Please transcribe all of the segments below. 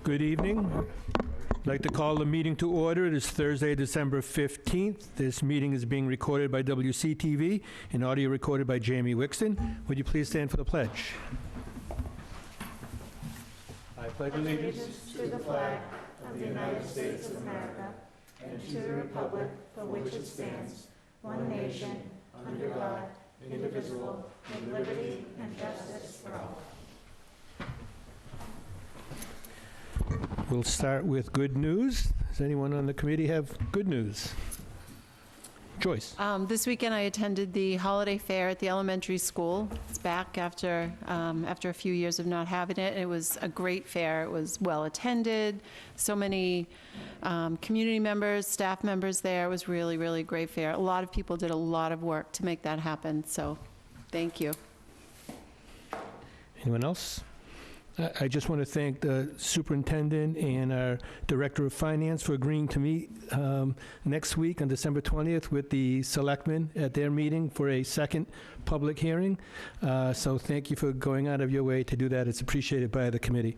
Good evening. I'd like to call the meeting to order. It is Thursday, December 15th. This meeting is being recorded by WCTV and audio recorded by Jamie Wixton. Would you please stand for the pledge? I pledge allegiance to the flag of the United States of America and to the republic for which it stands, one nation, under God, indivisible, with liberty and justice for all. We'll start with good news. Does anyone on the committee have good news? Joyce. This weekend I attended the holiday fair at the elementary school. It's back after a few years of not having it. It was a great fair. It was well attended. So many community members, staff members there. It was really, really great fair. A lot of people did a lot of work to make that happen. So thank you. Anyone else? I just want to thank the superintendent and our director of finance for agreeing to meet next week on December 20th with the selectmen at their meeting for a second public hearing. So thank you for going out of your way to do that. It's appreciated by the committee.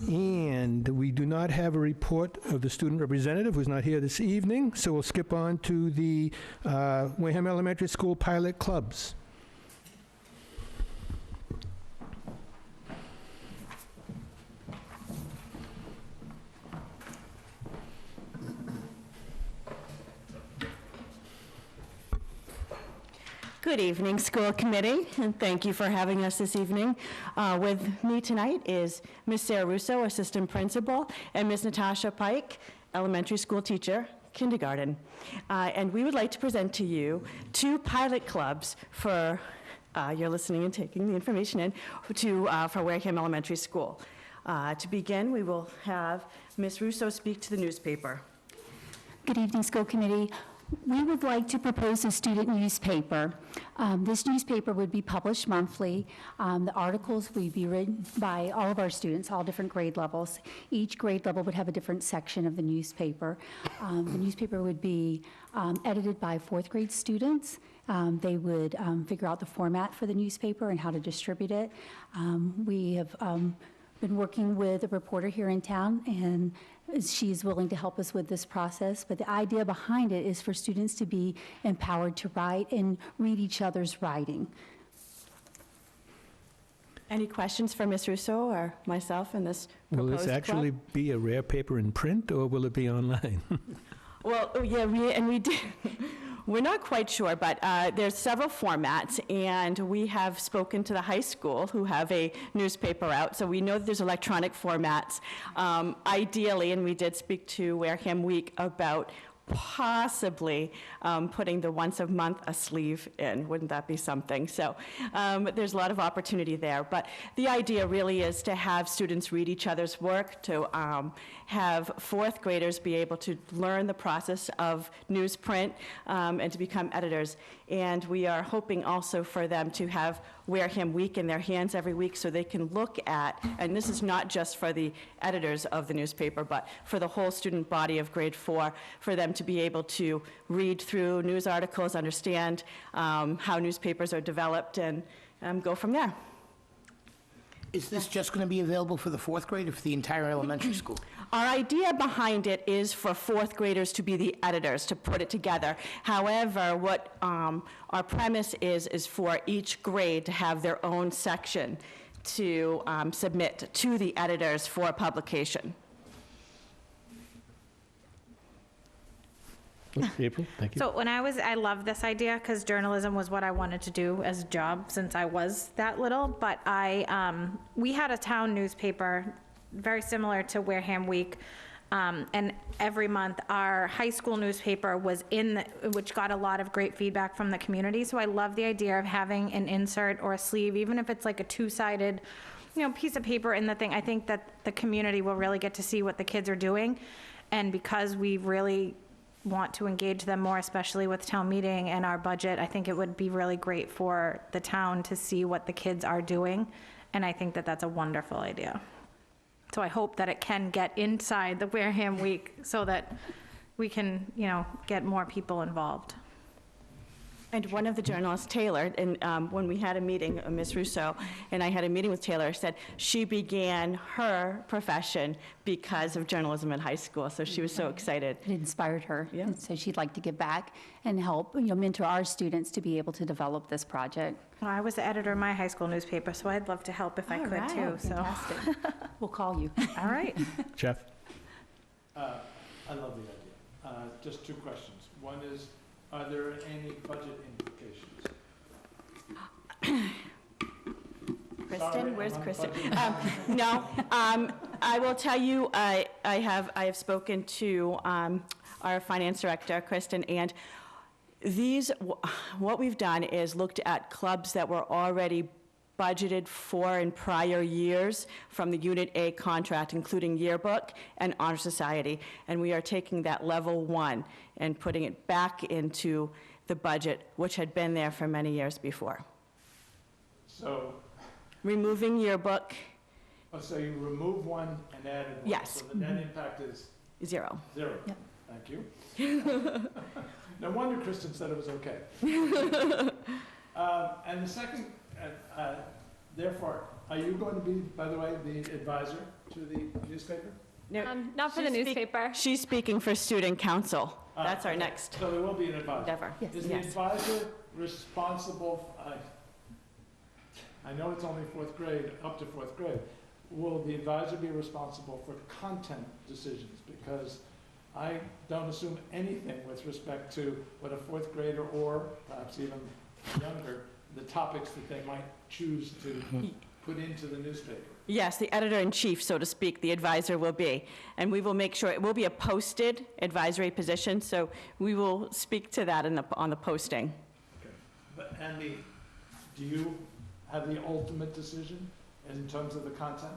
And we do not have a report of the student representative who's not here this evening, so we'll skip on to the Wareham Elementary School pilot clubs. Good evening, school committee, and thank you for having us this evening. With me tonight is Ms. Sarah Russo, assistant principal, and Ms. Natasha Pike, elementary school teacher, kindergarten. And we would like to present to you two pilot clubs for, you're listening and taking the information in, for Wareham Elementary School. To begin, we will have Ms. Russo speak to the newspaper. Good evening, school committee. We would like to propose a student newspaper. This newspaper would be published monthly. The articles would be written by all of our students, all different grade levels. Each grade level would have a different section of the newspaper. The newspaper would be edited by fourth grade students. They would figure out the format for the newspaper and how to distribute it. We have been working with a reporter here in town, and she's willing to help us with this process. But the idea behind it is for students to be empowered to write and read each other's writing. Any questions for Ms. Russo or myself in this proposed Will this actually club? be a rare paper in print, or will it be online? Well, yeah, we did. We're not quite sure, but there's several formats, and we have spoken to the high school who have a newspaper out, so we know that there's electronic formats. Ideally, and we did speak to Wareham Week about possibly putting the once a month a sleeve in. Wouldn't that be something? So there's a lot of opportunity there. But the idea really is to have students read each other's work, to have fourth graders be able to learn the process of newsprint and to become editors. And we are hoping also for them to have Wareham Week in their hands every week so they can look at, and this is not just for the editors of the newspaper, but for the whole student body of grade 4, for them to be able to read through news articles, understand how newspapers are developed, and go from there. Is this just going to be available for the fourth grade or for the entire elementary school? Our idea behind it is for fourth graders to be the editors, to put it together. However, what our premise is for each grade to have their own section to submit to the editors for publication. April, thank you. So when I love this idea because journalism was what I wanted to do as a job since I was that little. But we had a town newspaper very similar to Wareham Week. And every month our high school newspaper was which got a lot of great feedback from the community. So I love the idea of having an insert or a sleeve, even if it's like a two-sided, piece of paper in the thing. I think that the community will really get to see what the kids are doing. And because we really want to engage them more, especially with town meeting and our budget, I think it would be really great for the town to see what the kids are doing. And I think that that's a wonderful idea. So I hope that it can get inside the Wareham Week so that we can, get more people involved. And one of the journalists, Taylor, and when we had a meeting, Ms. Russo and I had a meeting with Taylor, said she began her profession because of journalism in high school, so she was so excited. It inspired her. Yeah. And so she'd like to give back and help, mentor our students to be able to develop this project. Well, I was the editor of my high school newspaper, so I'd love to help if I All could right. too, so. Fantastic. We'll call you. All right. Jeff? I love the idea. Just two questions. One is, are there any budget implications? Sorry, Kristen, where's I'm on Kristen? budget. No, I will tell you, I have spoken to our finance director, Kristen, and what we've done is looked at clubs that were already budgeted for in prior years from the Unit A contract, including yearbook and honor society, and we are taking that level 1 and putting it back into the budget, which had been there for many years before. So, Removing yearbook, so you remove one and added one? Yes. So the net impact is 0. 0? Yep. Thank you. No wonder Kristen said it was okay. And the second, therefore, are you going to be, by the way, the advisor to the newspaper? No, Not for the she's speak- newspaper. She's speaking for student council. That's our Okay. next So there will be an advisor? endeavor. Yes. Is the advisor responsible, I know it's only fourth grade, up to fourth grade. Will the advisor be responsible for content decisions? Because I don't assume anything with respect to what a fourth grader or perhaps even younger, the topics that they might choose to put into the newspaper. Yes, the editor-in-chief, so to speak, the advisor will be. And we will make sure, it will be a posted advisory position, so we will speak to that on the posting. Okay. But, do you have the ultimate decision in terms of the content?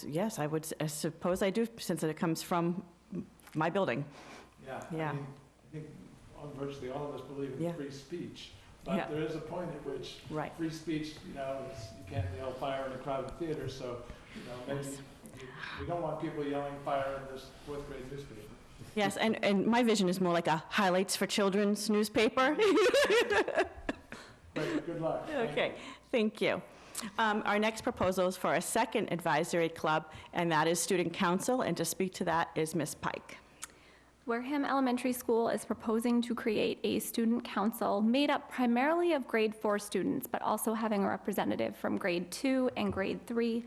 Yes, I suppose I do, since it comes from my building. Yeah. Yeah. I mean, I think virtually all of us believe in Yeah. free speech. Yeah. But there is a point at which Right. free speech, you can't yell fire in a crowded theater, so, maybe we don't want people yelling fire in this fourth grade newspaper. Yes, and my vision is more like a highlights for children's newspaper. Great, good luck. Thank Okay, thank you. Our next proposal is for a second advisory club, and that is student council, and to speak to that is Ms. Pike. Wareham Elementary School is proposing to create a student council made up primarily of grade 4 students, but also having a representative from grade 2 and grade 3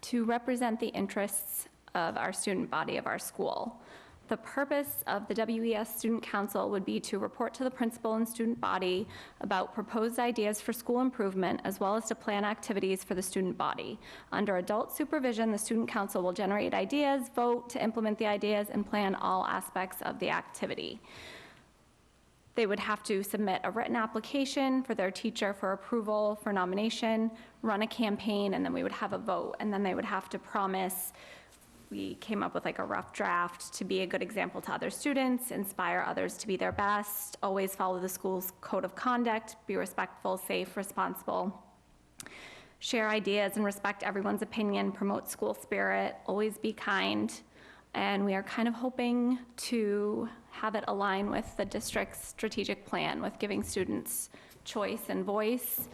to represent the interests of our student body of our school. The purpose of the WES Student Council would be to report to the principal and student body about proposed ideas for school improvement, as well as to plan activities for the student body. Under adult supervision, the student council will generate ideas, vote to implement the ideas, and plan all aspects of the activity. They would have to submit a written application for their teacher for approval, for nomination, run a campaign, and then we would have a vote. And then they would have to promise, we came up with like a rough draft, to be a good example to other students, inspire others to be their best, always follow the school's code of conduct, be respectful, safe, responsible, share ideas and respect everyone's opinion, promote school spirit, always be kind. And we are kind of hoping to have it align with the district's strategic plan, with giving students choice and voice,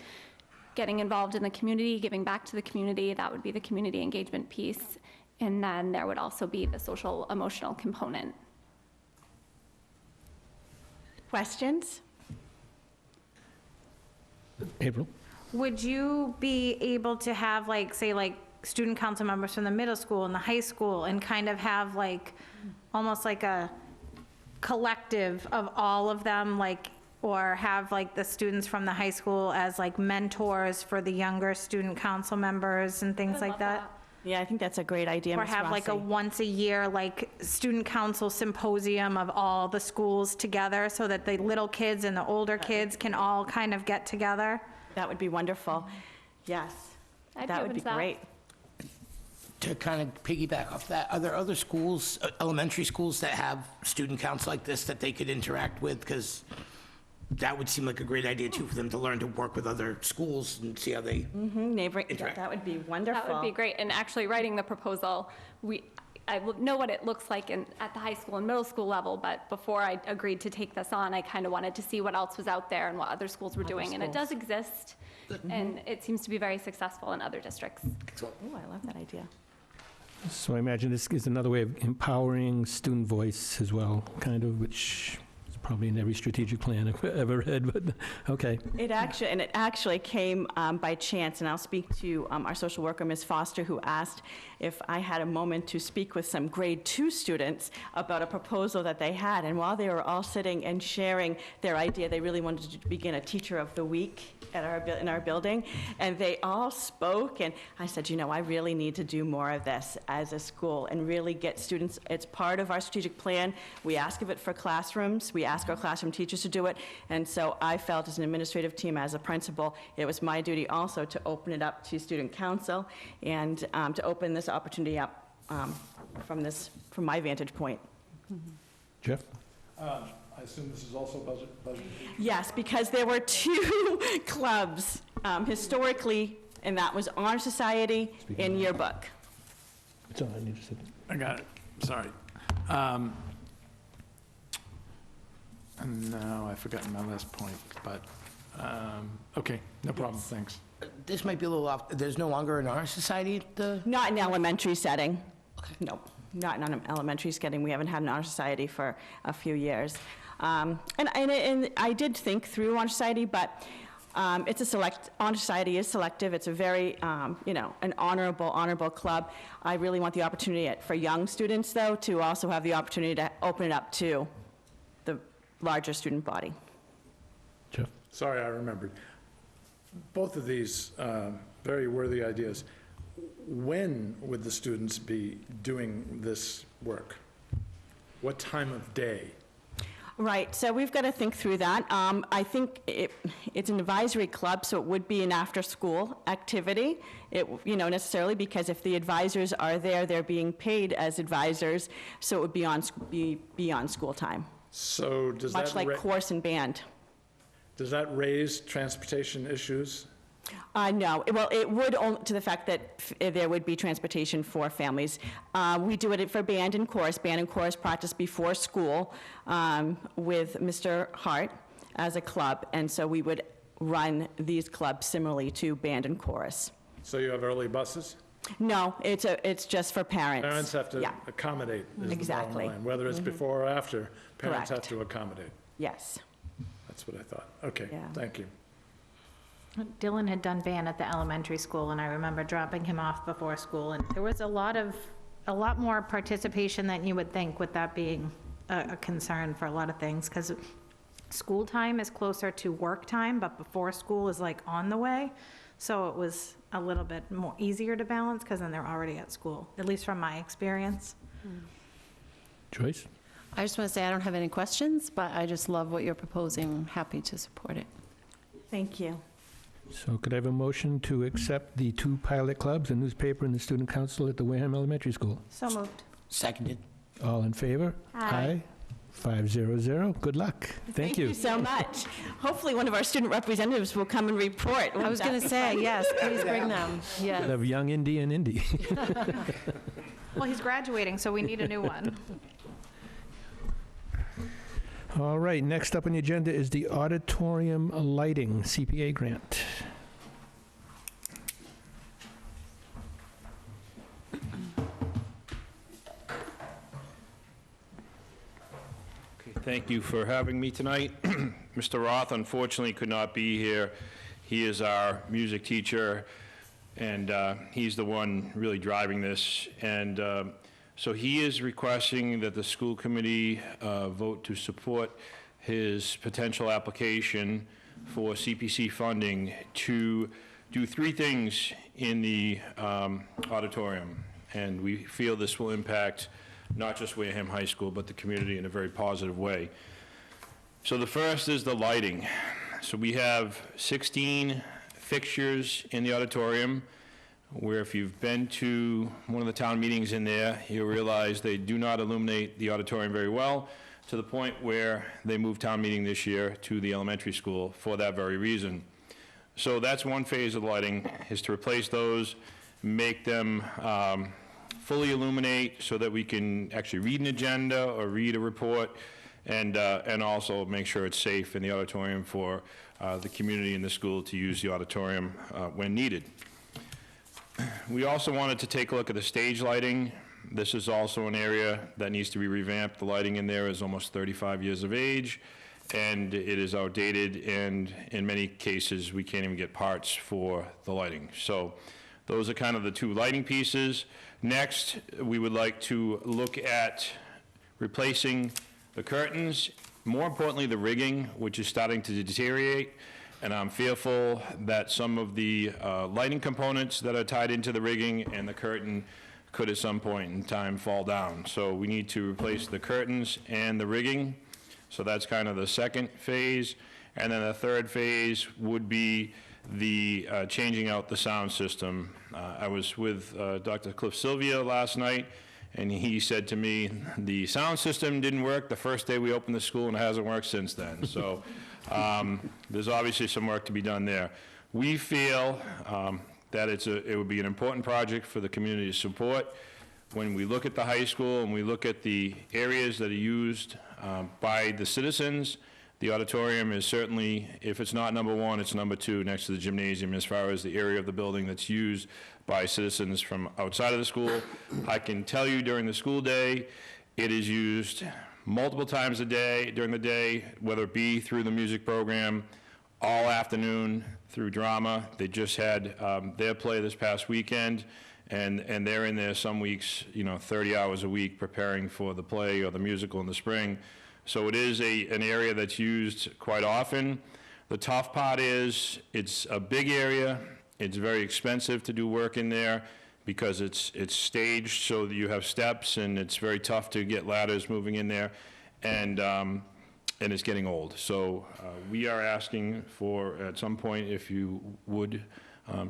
getting involved in the community, giving back to the community. That would be the community engagement piece. And then there would also be the social emotional component. Questions? April? Would you be able to have say student council members from the middle school and the high school and kind of have almost like a collective of all of them, or have the students from the high school as mentors for the younger student council members and things like that? Yeah, I think that's a great idea, Or Ms. have a Rossi. once a year student council symposium of all the schools together so that the little kids and the older kids can all kind of get together? That would be wonderful. Yes, I'd be that open would be to that. great. To kind of piggyback off that, are there other schools, elementary schools that have student council like this that they could interact with? Because that would seem like a great idea too, for them to learn to work with other schools and see how they, Neighboring, Interact. that would be wonderful. That would be great. And actually, writing the proposal, know what it looks like at the high school and middle school level, but before I agreed to take this on, I kind of wanted to see what else was out there and what other schools were doing. And it does exist, and it seems to be very successful in other districts. Oh, I love that idea. So I imagine this is another way of empowering student voice as well, kind of, which is probably in every strategic plan I've ever read, but, okay. It actually came by chance, and I'll speak to our social worker, Ms. Foster, who asked if I had a moment to speak with some grade 2 students about a proposal that they had. And while they were all sitting and sharing their idea, they really wanted to begin a Teacher of the Week in our building, and they all spoke, and I said, I really need to do more of this as a school and really get students. It's part of our strategic plan. We ask of it for classrooms. We ask our classroom teachers to do it, and so I felt as an administrative team, as a principal, it was my duty also to open it up to student council and to open this opportunity up from my vantage point. Jeff? I assume this is also budget. Yes, because there were 2 clubs historically, and that was Honor Society and Yearbook. It's on, you just said. I got it, sorry. And now I've forgotten my last point, but, okay, no problem, thanks. This might be a little off, there's no longer an honor society at the, Not in elementary setting. No, not in an elementary setting. We haven't had an honor society for a few years. And I did think through honor society, but honor society is selective. It's a very, an honorable club. I really want the opportunity for young students, though, to also have the opportunity to open it up to the larger student body. Jeff? Sorry, I remembered. Both of these very worthy ideas. When would the students be doing this work? What time of day? Right, so we've got to think through that. I think it's an advisory club, so it would be an after-school activity, necessarily, because if the advisors are there, they're being paid as advisors, so it would be beyond school time. So does that... Much like course and band. Does that raise transportation issues? No, well, it would, to the fact that there would be transportation for families. We do it for band and chorus. Band and chorus practice before school with Mr. Hart as a club, and so we would run these clubs similarly to band and chorus. So you have early buses? No, it's just for parents. Parents have to Yeah. accommodate, is Exactly. the bottom line. Whether it's before or after, parents have Correct. to accommodate. Yes. That's what I thought. Okay, Yeah. thank you. Dylan had done band at the elementary school, and I remember dropping him off before school, and there was a lot more participation than you would think, with that being a concern for a lot of things, because school time is closer to work time, but before school is like on the way, so it was a little bit more easier to balance, because then they're already at school, at least from my experience. Joyce? I just want to say I don't have any questions, but I just love what you're proposing. I'm happy to support it. Thank you. So could I have a motion to accept the 2 pilot clubs, the newspaper and the student council at the Wareham Elementary School? So moved. seconded. All in favor? Aye. 500. Good luck. Thank you. so much. Hopefully, one of our student representatives will come and report. I was going to say, yes, please bring them. Yeah. Of young Indy and Indy. Well, he's graduating, so we need a new one. All right, next up on the agenda is the auditorium lighting CPA grant. Thank you for having me tonight. Mr. Roth unfortunately could not be here. He is our music teacher, and he's the one really driving this. And so he is requesting that the school committee vote to support his potential application for CPC funding to do 3 things in the auditorium. And we feel this will impact not just Wareham High School, but the community in a very positive way. So the first is the lighting. So we have 16 fixtures in the auditorium, where if you've been to one of the town meetings in there, you'll realize they do not illuminate the auditorium very well, to the point where they moved town meeting this year to the elementary school for that very reason. So that's one phase of the lighting, is to replace those, make them fully illuminate so that we can actually read an agenda or read a report, and also make sure it's safe in the auditorium for the community and the school to use the auditorium when needed. We also wanted to take a look at the stage lighting. This is also an area that needs to be revamped. The lighting in there is almost 35 years of age, and it is outdated, and in many cases, we can't even get parts for the lighting. So those are kind of the two lighting pieces. Next, we would like to look at replacing the curtains, more importantly, the rigging, which is starting to deteriorate, and I'm fearful that some of the lighting components that are tied into the rigging and the curtain could at some point in time fall down. So we need to replace the curtains and the rigging. So that's kind of the second phase. And then the third phase would be the changing out the sound system. I was with Dr. Cliff Sylvia last night, and he said to me, the sound system didn't work the first day we opened the school, and it hasn't worked since then. So there's obviously some work to be done there. We feel that it would be an important project for the community to support. When we look at the high school and we look at the areas that are used by the citizens, the auditorium is certainly, if it's not number one, it's number two next to the gymnasium as far as the area of the building that's used by citizens from outside of the school. I can tell you during the school day, it is used multiple times a day, during the day, whether it be through the music program, all afternoon through drama. They just had their play this past weekend, and they're in there some weeks, 30 hours a week preparing for the play or the musical in the spring. So it is an area that's used quite often. The tough part is it's a big area. It's very expensive to do work in there because it's staged so that you have steps, and it's very tough to get ladders moving in there, and it's getting old. So we are asking for, at some point, if you would,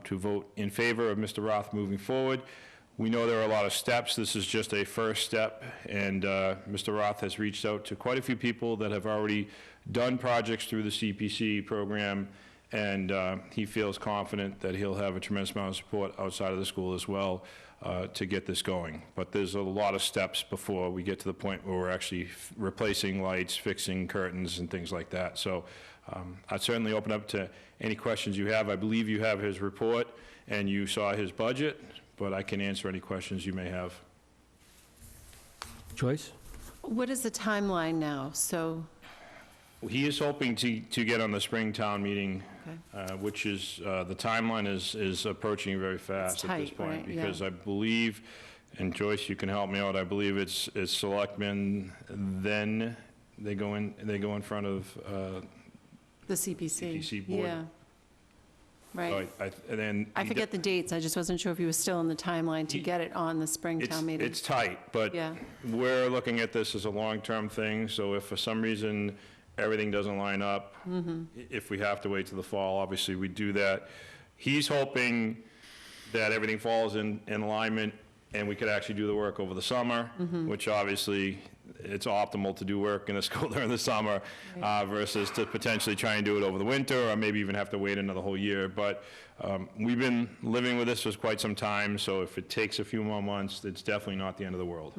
to vote in favor of Mr. Roth moving forward. We know there are a lot of steps. This is just a first step, and Mr. Roth has reached out to quite a few people that have already done projects through the CPC program, and he feels confident that he'll have a tremendous amount of support outside of the school as well to get this going. But there's a lot of steps before we get to the point where we're actually replacing lights, fixing curtains, and things like that. So I'd certainly open up to any questions you have. I believe you have his report, and you saw his budget, but I can answer any questions you may have. Joyce? What is the timeline now? So, He is hoping to get on the spring town meeting, which is, the timeline is approaching very fast at this tight, point. right? Yeah. Because I believe, and Joyce, you can help me out, I believe it's selectmen, then they go in front of the CPC. CPC board. Yeah. Right. And then. I forget the dates. I just wasn't sure if he was still in the timeline to get it on the spring town meeting. It's tight, but Yeah. we're looking at this as a long-term thing, so if for some reason everything doesn't line up, if we have to wait till the fall, obviously we do that. He's hoping that everything falls in alignment and we could actually do the work over the summer, which obviously it's optimal to do work in a school during the summer versus to potentially try and do it over the winter, or maybe even have to wait another whole year. But we've been living with this for quite some time, so if it takes a few more months, it's definitely not the end of the world.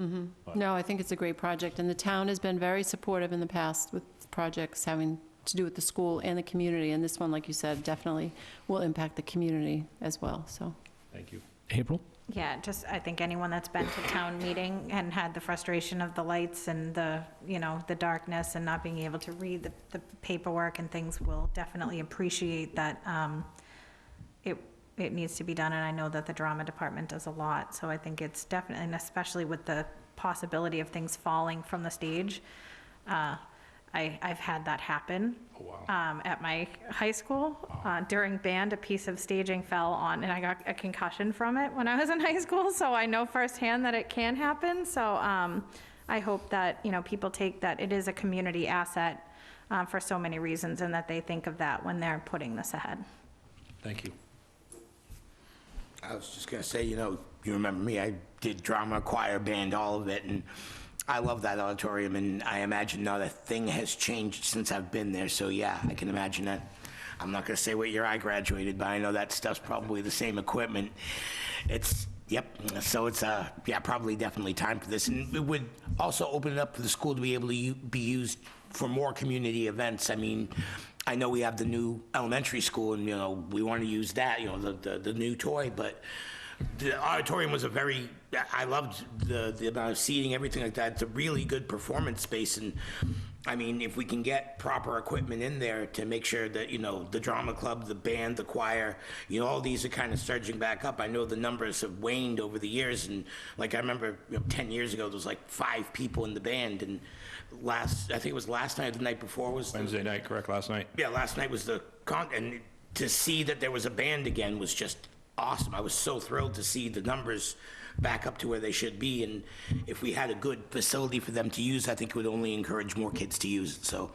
No, I think it's a great project, and the town has been very supportive in the past with projects having to do with the school and the community, and this one, like you said, definitely will impact the community as well, so. Thank you. April? Yeah, just, I think anyone that's been to town meeting and had the frustration of the lights and the, the darkness and not being able to read the paperwork and things will definitely appreciate that it needs to be done, and I know that the drama department does a lot, so I think it's definitely, and especially with the possibility of things falling from the stage, I've had that happen. Oh, wow. At my high school. During band, a piece of staging fell on, and I got a concussion from it when I was in high school, so I know firsthand that it can happen. So I hope that, people take that it is a community asset for so many reasons, and that they think of that when they're putting this ahead. Thank you. I was just gonna say, you remember me, I did drama, choir, band, all of it, and I love that auditorium, and I imagine not a thing has changed since I've been there, so yeah, I can imagine that. I'm not gonna say what year I graduated, but I know that stuff's probably the same equipment. It's Yep, so it's, yeah, probably definitely time for this. And it would also open it up for the school to be able to be used for more community events. I mean, I know we have the new elementary school and, we want to use that, the new toy, but the auditorium was I loved the amount of seating, everything like that. It's a really good performance space. And I mean, if we can get proper equipment in there to make sure that, the drama club, the band, the choir, all these are kind of surging back up. I know the numbers have waned over the years. And like, I remember 10 years ago, there was like 5 people in the band. And I think it was last night or the night before was Wednesday night, correct, last night? Yeah, last night was and to see that there was a band again was just awesome. I was so thrilled to see the numbers back up to where they should be, and if we had a good facility for them to use, I think it would only encourage more kids to use it, so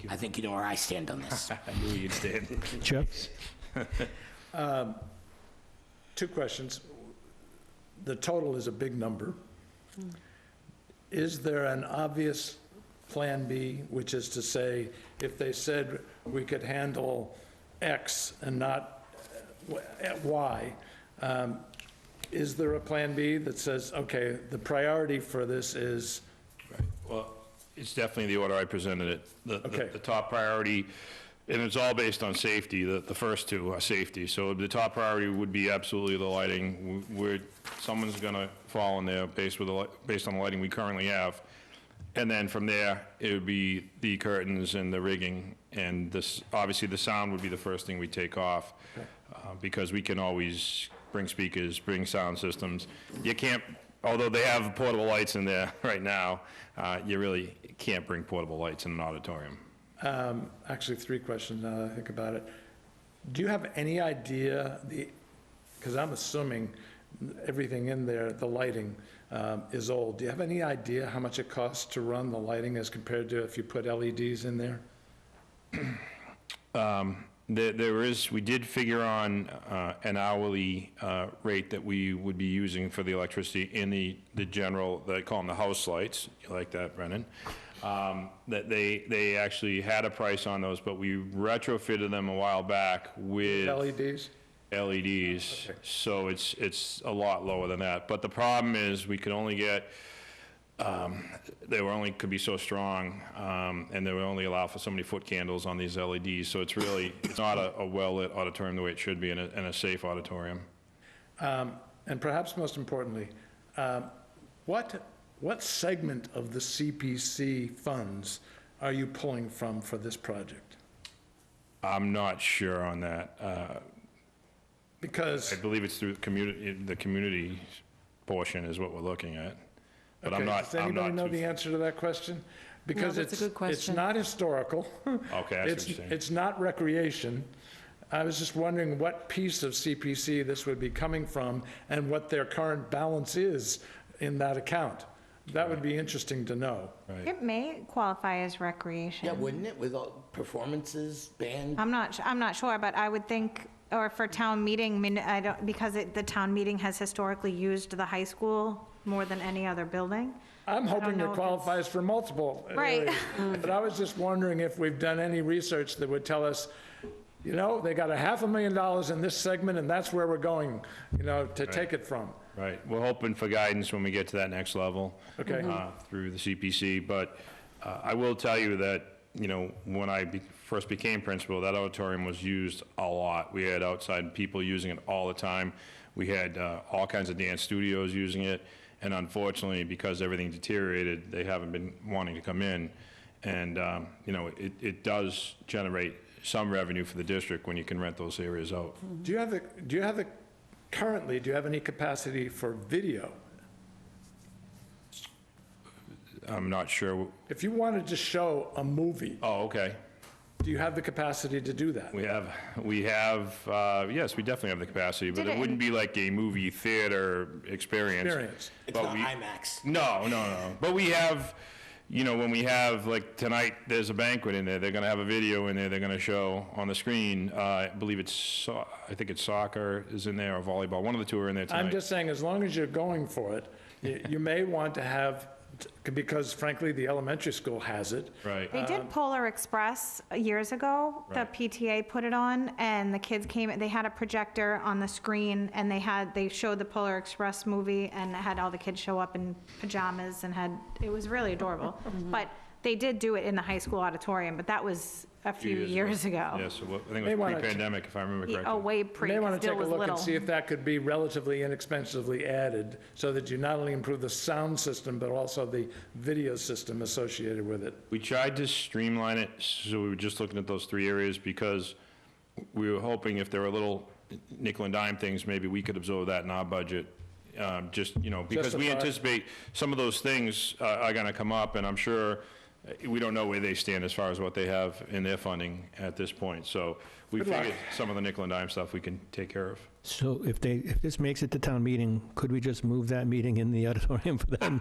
I think you know where I stand on this. I knew you'd stand. Jeff? 2 questions. The total is a big number. Is there an obvious Plan B, which is to say, if they said we could handle X and not Y, is there a Plan B that says, okay, the priority for this is, Well, it's definitely the order I presented it. Okay. The top priority, and it's all based on safety, the first 2 are safety. So the top priority would be absolutely the lighting. Someone's gonna fall in there based on the lighting we currently have. And then from there, it would be the curtains and the rigging, and obviously the sound would be the first thing we take off, because we can always bring speakers, bring sound systems. You can't, although they have portable lights in there right now, you really can't bring portable lights in an auditorium. actually 3 questions now that I think about it. Do you have any idea, because I'm assuming everything in there, the lighting, is old. Do you have any idea how much it costs to run the lighting as compared to if you put LEDs in there? We did figure on an hourly rate that we would be using for the electricity in the general, they call them the house lights. You like that, Brennan? That they actually had a price on those, but we retrofitted them a while back with LEDs? LEDs, Okay. so it's a lot lower than that. But the problem is, we could only get, could be so strong, and they would only allow for so many foot candles on these LEDs, so it's not a well-lit auditorium the way it should be in a safe auditorium. And perhaps most importantly, what segment of the CPC funds are you pulling from for this project? I'm not sure on that. Because, I believe it's through the community portion is what we're looking at. But okay, I'm not. does anybody know the answer to that question? Because that's a good it's question. not historical. Okay, I see what you're saying. It's not recreation. I was just wondering what piece of CPC this would be coming from and what their current balance is in that account. That would be interesting to know. Right. It may qualify as recreation. Yeah, wouldn't it, with all performances, band? I'm not sure, but I would think, or for town meeting, I mean, I don't, because the town meeting has historically used the high school more than any other building. I'm hoping know it if qualifies for multiple Right. areas. But I was just wondering if we've done any research that would tell us, they got $500,000 in this segment, and that's where we're going, to take it from. Right, we're hoping for guidance when we get to that next level. Okay. Through the CPC, but I will tell you that, when I first became principal, that auditorium was used a lot. We had outside people using it all the time. We had all kinds of dance studios using it, and unfortunately, because everything deteriorated, they haven't been wanting to come in. And, it does generate some revenue for the district when you can rent those areas out. Currently, do you have any capacity for video? I'm not sure. If you wanted to show a movie, Oh, okay. do you have the capacity to do that? We have, yes, we definitely have the capacity, but Did it it- wouldn't be like a movie theater experience. Experience. It's But not we- IMAX. No. But we have, when we have, like tonight, there's a banquet in there, they're gonna have a video in there, they're gonna show on the screen. I believe I think it's soccer is in there, or volleyball, one of the two are in there tonight. I'm just saying, as long as you're going for it, you may want to have because frankly, the elementary school has it. Right. They did Polar Express years ago. The Right. PTA put it on, and the kids came, they had a projector on the screen, and they showed the Polar Express movie, and it had all the kids show up in pajamas, and it was really adorable. But they did do it in the high school auditorium, but that was a few years ago. Yeah, so I think May it was wanna pre-pandemic, if I remember correctly. Oh, way pre, You may want because to Bill take a was look little. and see if that could be relatively inexpensively added, so that you not only improve the sound system, but also the video system associated with it. We tried to streamline it, so we were just looking at those 3 areas, because we were hoping if there were little nickel and dime things, maybe we could absorb that in our budget. Just, because we Justify. anticipate some of those things are going to come up, and I'm sure we don't know where they stand as far as what they have in their funding at this point. So we Good luck. figured some of the nickel and dime stuff we can take care of. So if this makes it to town meeting, could we just move that meeting in the auditorium for them?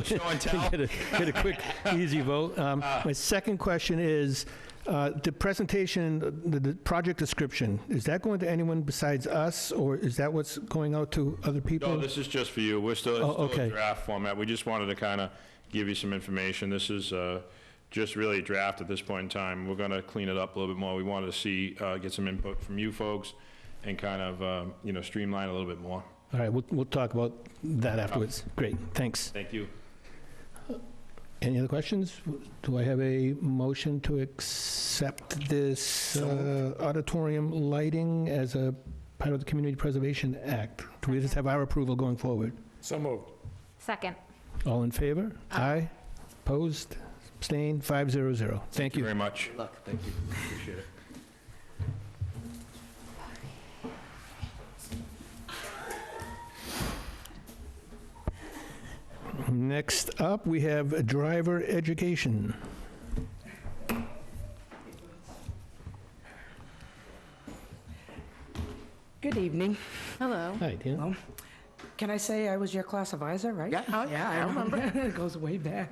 Show and tell. Get a quick, easy vote. My second question is, the presentation, the project description, is that going to anyone besides us, or is that what's going out to other people? No, this is just for you. We're still, Oh, it's still okay. a draft format. We just wanted to kind of give you some information. This is just really a draft at this point in time. We're going to clean it up a little bit more. We wanted to see, get some input from you folks and kind of, streamline a little bit more. All right, we'll talk about that afterwards. Great, thanks. Thank you. Any other questions? Do I have a motion to accept this auditorium lighting as a part of the Community Preservation Act? Do we just have our approval going forward? So moved. Second. All in favor? Aye. Opposed? Abstained? 500. Thank Thank you you. very much. Good luck. Thank you. Appreciate it. Next up, we have driver education. Good evening. Hello. Hi, Tina. Well, can I say I was your class advisor, right? Yeah. Oh, yeah, I remember. It goes way back.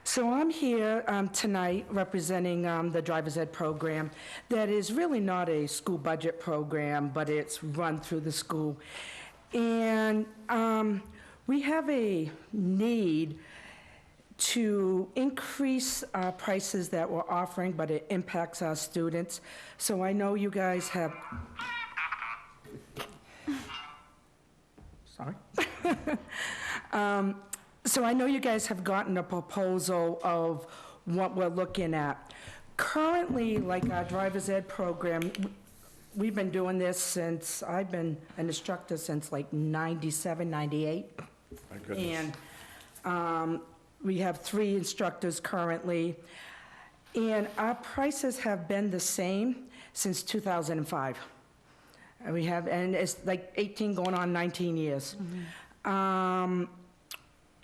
So I'm here tonight representing the driver's ed program that is really not a school budget program, but it's run through the school. And we have a need to increase prices that we're offering, but it impacts our students. So I know you guys have... Sorry. So I know you guys have gotten a proposal of what we're looking at. Currently, like our driver's ed program, we've been doing this since, I've been an instructor since like 97, 98. My goodness. And we have 3 instructors currently, and our prices have been the same since 2005. And it's like 18 going on 19 years.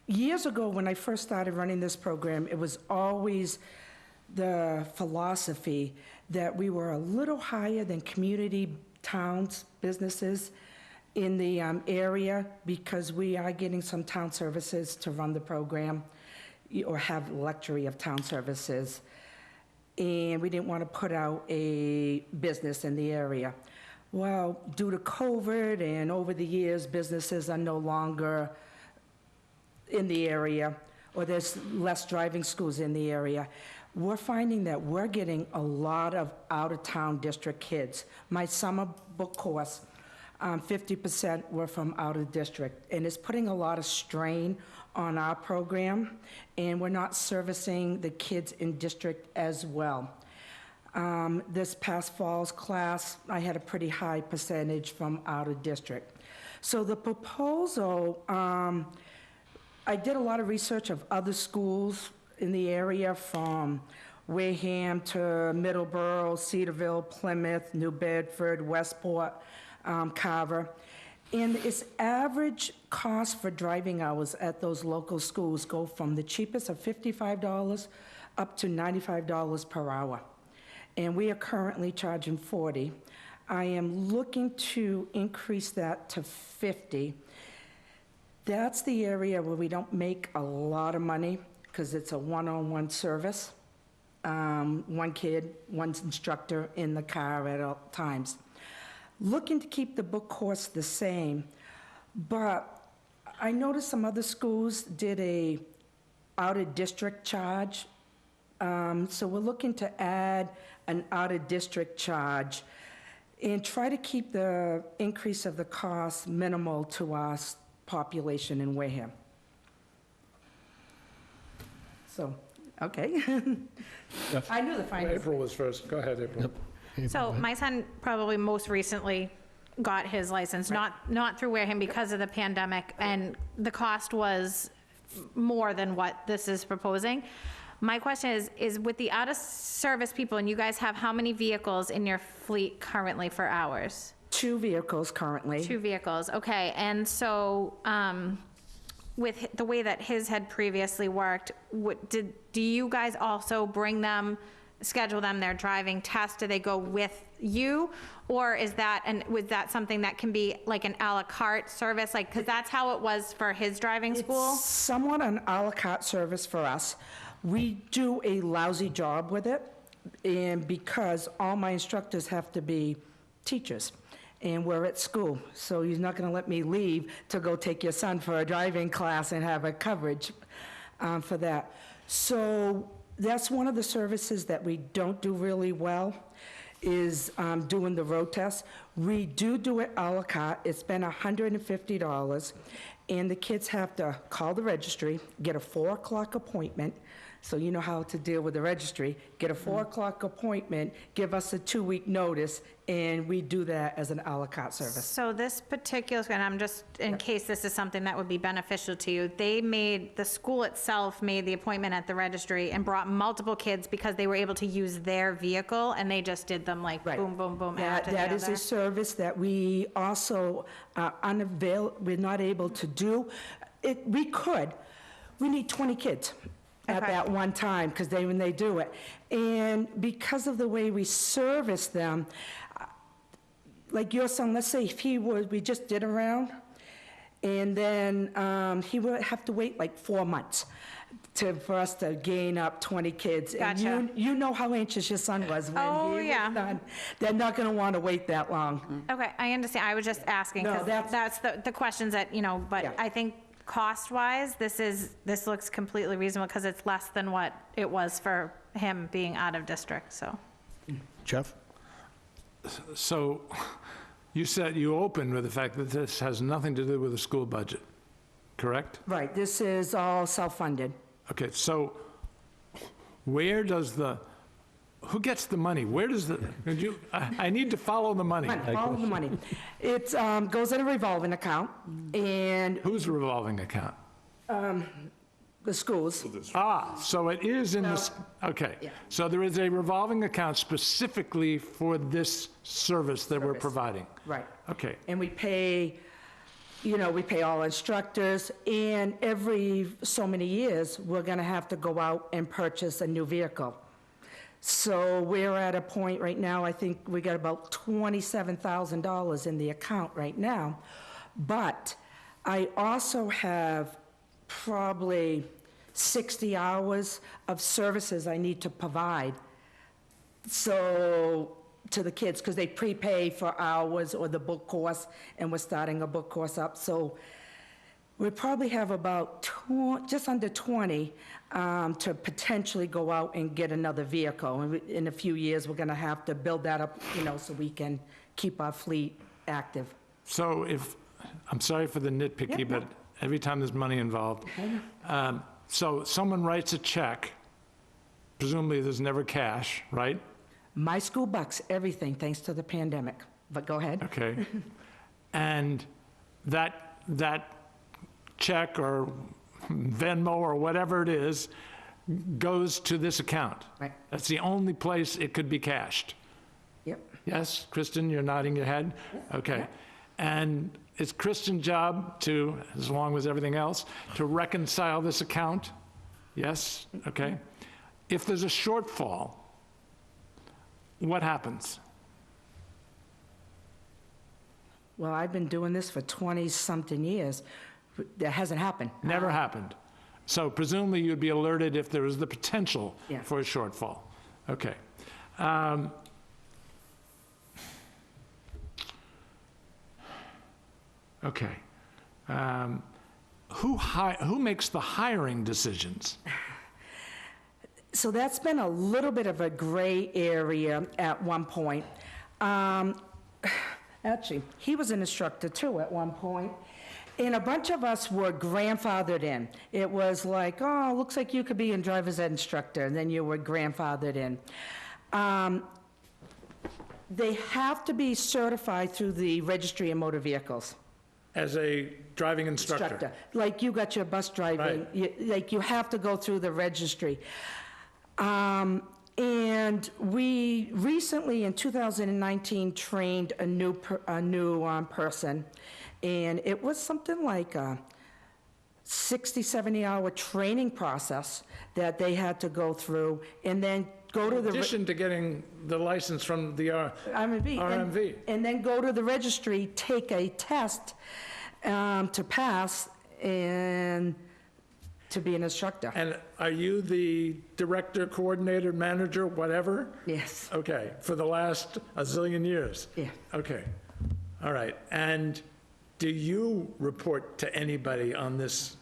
Years ago, when I first started running this program, it was always the philosophy that we were a little higher than community towns, businesses in the area, because we are getting some town services to run the program, or have luxury of town services. And we didn't want to put out a business in the area. Well, due to COVID and over the years, businesses are no longer in the area, or there's less driving schools in the area. We're finding that we're getting a lot of out-of-town district kids. My summer book course, 50% were from out of district, and it's putting a lot of strain on our program, and we're not servicing the kids in district as well. This past fall's class, I had a pretty high percentage from out of district. So the proposal, I did a lot of research of other schools in the area, from Wareham to Middleborough, Cedarville, Plymouth, New Bedford, Westport, Carver. And its average cost for driving hours at those local schools go from the cheapest of $55 up to $95 per hour. And we are currently charging $40. I am looking to increase that to $50. That's the area where we don't make a lot of money, because it's a one-on-one service. One kid, one instructor in the car at all times. Looking to keep the book course the same, but I noticed some other schools did a out-of-district charge. So we're looking to add an out-of-district charge and try to keep the increase of the cost minimal to our population in Wareham. So, okay. I knew the finance. April was first. Go ahead, April. So my son probably most recently got his license, not through Wareham because of the pandemic, and the cost was more than what this is proposing. My question is with the out-of-service people, and you guys have how many vehicles in your fleet currently for hours? 2 vehicles currently. 2 vehicles, okay. And so with the way that his had previously worked, do you guys also bring them, schedule them their driving test? Do they go with you? Or is that, and was that something that can be like an à la carte service? Like, because that's how it was for his driving school? It's somewhat an à la carte service for us. We do a lousy job with it, and because all my instructors have to be teachers, and we're at school, so he's not going to let me leave to go take your son for a driving class and have a coverage for that. So that's one of the services that we don't do really well, is doing the road test. We do it à la carte. It's been $150, and the kids have to call the registry, get a 4 o'clock appointment, so you know how to deal with the registry, get a 4 o'clock appointment, give us a 2-week notice, and we do that as an à la carte service. So this particular, and I'm just, in case this is something that would be beneficial to you, the school itself made the appointment at the registry and brought multiple kids because they were able to use their vehicle, and they just did them like Right. boom, boom, boom, That after the is other. a service that we also we're not able to do. We could. We need 20 kids at Okay. that one time, because when they do it. And because of the way we service them, like your son, let's say if we just did a round, and then he would have to wait like 4 months for us to gain up 20 kids. Gotcha. And you know how anxious your son was when Oh, he was yeah. done. They're not going to want to wait that long. Okay, I understand. I was just asking, No, because that's the questions that, but Yeah. I think cost-wise, this looks completely reasonable because it's less than what it was for him being out of district, so. Jeff? So you said you opened with the fact that this has nothing to do with the school budget, correct? Right, this is all self-funded. Okay, so who gets the money? Where does I need to follow the money. All the money. It goes in a revolving account, and Whose revolving account? the schools, So it is in this, okay. Yeah. So there is a revolving account specifically for this service that we're Service. providing? right. Okay. And we pay all instructors, and every so many years, we're going to have to go out and purchase a new vehicle. So we're at a point right now, I think we got about $27,000 in the account right now. But I also have probably 60 hours of services I need to provide. So, to the kids, because they prepay for hours or the book course, and we're starting a book course up. So we probably have about just under 20 to potentially go out and get another vehicle. And in a few years, we're going to have to build that up, so we can keep our fleet active. So I'm sorry for the nitpicky, Yeah, but every time there's money involved. So someone writes a check, presumably there's never cash, right? My school bucks everything thanks to the pandemic. But go ahead. Okay. And that check or Venmo or whatever it is goes to this account. Right. That's the only place it could be cashed. Yep. Yes, Kristen, you're nodding your head? Okay. And it's Kristen's job to, as long as everything else, to reconcile this account? Yes? Okay. If there's a shortfall, what happens? Well, I've been doing this for 20-something years. That hasn't happened. Never happened. So presumably you'd be alerted if there was the potential Yeah. for a shortfall. Okay. Okay. who makes the hiring decisions? So that's been a little bit of a gray area at one point. Actually, he was an instructor too at one point, and a bunch of us were grandfathered in. It was like, oh, looks like you could be a driver's ed instructor, and then you were grandfathered in. They have to be certified through the Registry of Motor Vehicles. As a driving instructor? Like you got your bus driving, like you have to go through the registry. And we recently, in 2019, trained a new person, and it was something like a 60, 70-hour training process that they had to go through, and then go to In the... addition to getting the license from the RMV. And then go to the registry, take a test to pass, and to be an instructor. And are you the director, coordinator, manager, whatever? Yes. Okay, for the last a zillion years? Yeah. Okay, all right. And do you report to anybody on this,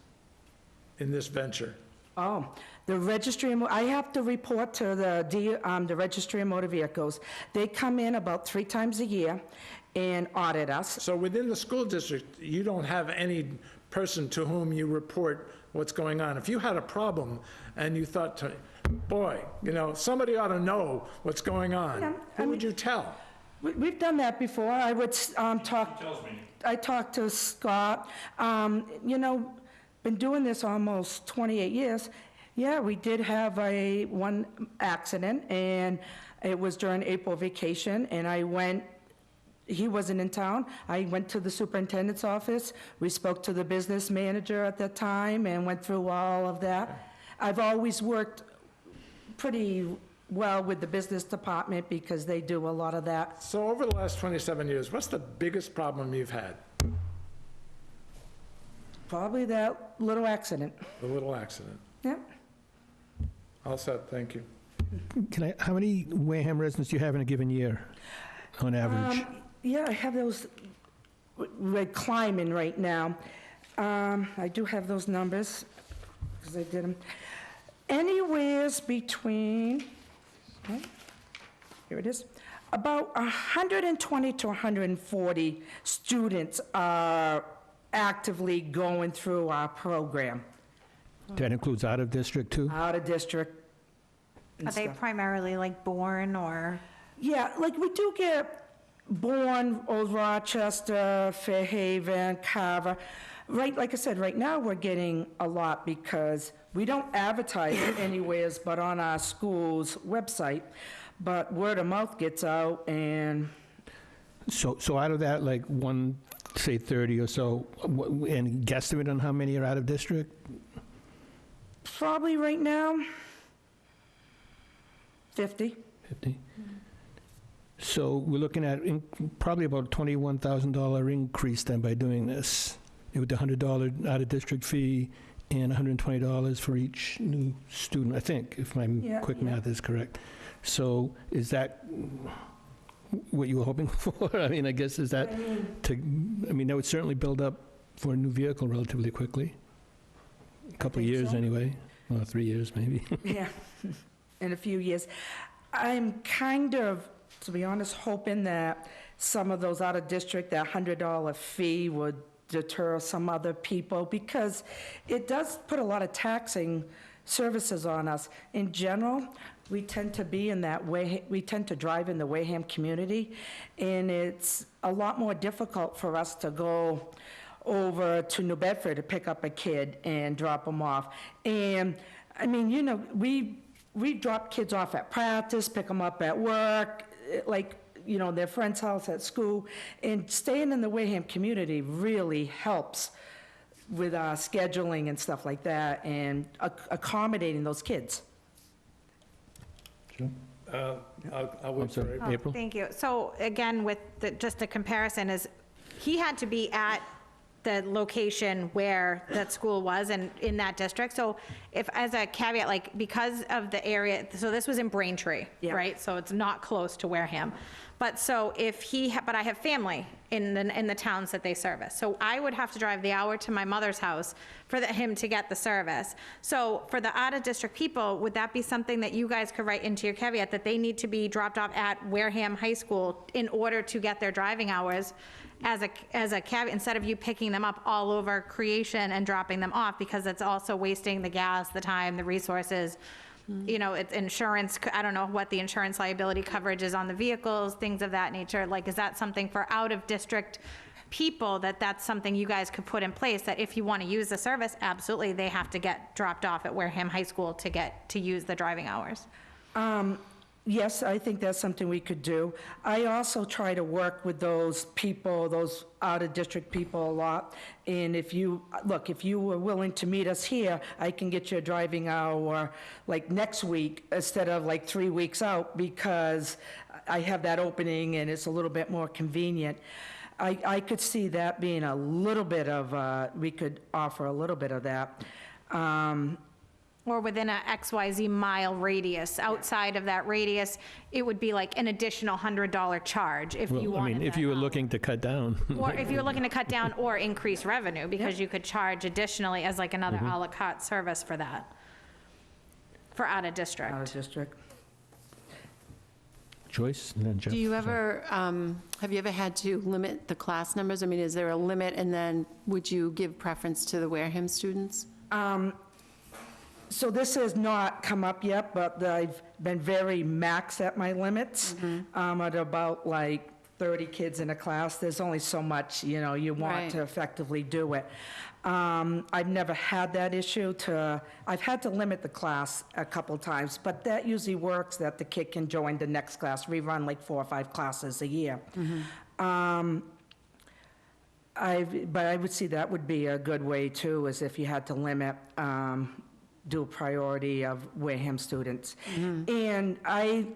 in this venture? Oh, the registry, I have to report to the Registry of Motor Vehicles. They come in about 3 times a year and audit us. So within the school district, you don't have any person to whom you report what's going on? If you had a problem and you thought, boy, you know, somebody ought to know what's going on, who would you tell? We've done that before. I would talk... I talked to Scott. You know, been doing this almost 28 years. Yeah, we did have one accident, and it was during April vacation, and I went... He wasn't in town. I went to the superintendent's office. We spoke to the business manager at that time and went through all of that. I've always worked pretty well with the business department because they do a lot of that. So over the last 27 years, what's the biggest problem you've had? Probably that little accident. The little accident. Yeah. All set, thank you. How many Wareham residents do you have in a given year, on average? Yeah, I have those. We're climbing right now. I do have those numbers because I did them. Anywheres between, here it is, about 120 to 140 students are actively going through our program. That includes out of district too? Out of district. and Are they stuff. primarily like Bourne or? Yeah, like we do get Bourne, Old Rochester, Fairhaven, Carver. Right, like I said, right now we're getting a lot because we don't advertise it anywheres but on our school's website. But word of mouth gets out and So out of that, like one, say 30 or so, and guesstimate on how many are out of district? probably right now, 50. 50? So we're looking at probably about $21,000 increase then by doing this, with the $100 out-of-district fee and $120 for each new student, I think, if my quick math is correct. So is that what you were hoping for? I mean, I guess is that that would certainly build up for a new vehicle relatively quickly. A couple of think years so. anyway, well, 3 years maybe. Yeah, in a few years. I'm kind of, to be honest, hoping that some of those out of district, that $100 fee would deter some other people because it does put a lot of taxing services on us. In general, we tend to be in that way, we tend to drive in the Wareham community, and it's a lot more difficult for us to go over to New Bedford to pick up a kid and drop them off. And, I mean, you know, we drop kids off at practice, pick them up at work, like, you know, their friend's house at school, and staying in the Wareham community really helps with scheduling and stuff like that, and accommodating those kids. I'll wait for April. April? Thank you. So again, with just a comparison is, he had to be at the location where that school was and in that district. So if, as a caveat, like, because of the area, so this was in Braintree, Yeah. right? So it's not close to Wareham. But so if he, but I have family in the towns that they service. So I would have to drive the hour to my mother's house for him to get the service. So for the out-of-district people, would that be something that you guys could write into your caveat, that they need to be dropped off at Wareham High School in order to get their driving hours as a caveat, instead of you picking them up all over Creation and dropping them off, because it's also wasting the gas, the time, the resources. You know, it's insurance, I don't know what the insurance liability coverage is on the vehicles, things of that nature. Like, is that something for out-of-district people, that's something you guys could put in place, that if you want to use the service, absolutely, they have to get dropped off at Wareham High School to use the driving hours? Yes, I think that's something we could do. I also try to work with those people, those out-of-district people a lot. And if you were willing to meet us here, I can get you a driving hour like next week instead of like 3 weeks out, because I have that opening and it's a little bit more convenient. I could see that being a little bit of, we could offer a little bit of that. Or within a XYZ mile radius. Outside of that radius, it would be like an additional $100 charge if you Well, I wanted mean, if that you were hour. looking to cut down. Or if you were looking to cut down or increase revenue, because you could charge additionally as like another Mm-hmm. à la carte service for that, for out-of-district. Out-of-district. Joyce, and then Jeff. Do you ever, have you ever had to limit the class numbers? I mean, is there a limit, and then would you give preference to the Wareham students? So this has not come up yet, but I've been very max at my limits. At about like 30 kids in a class, there's only so much, you want Right. to effectively do it. I've never had that issue I've had to limit the class a couple times, but that usually works, that the kid can join the next class. We run like 4 or 5 classes a year. But I would see that would be a good way too, is if you had to limit dual priority of Wareham students. And I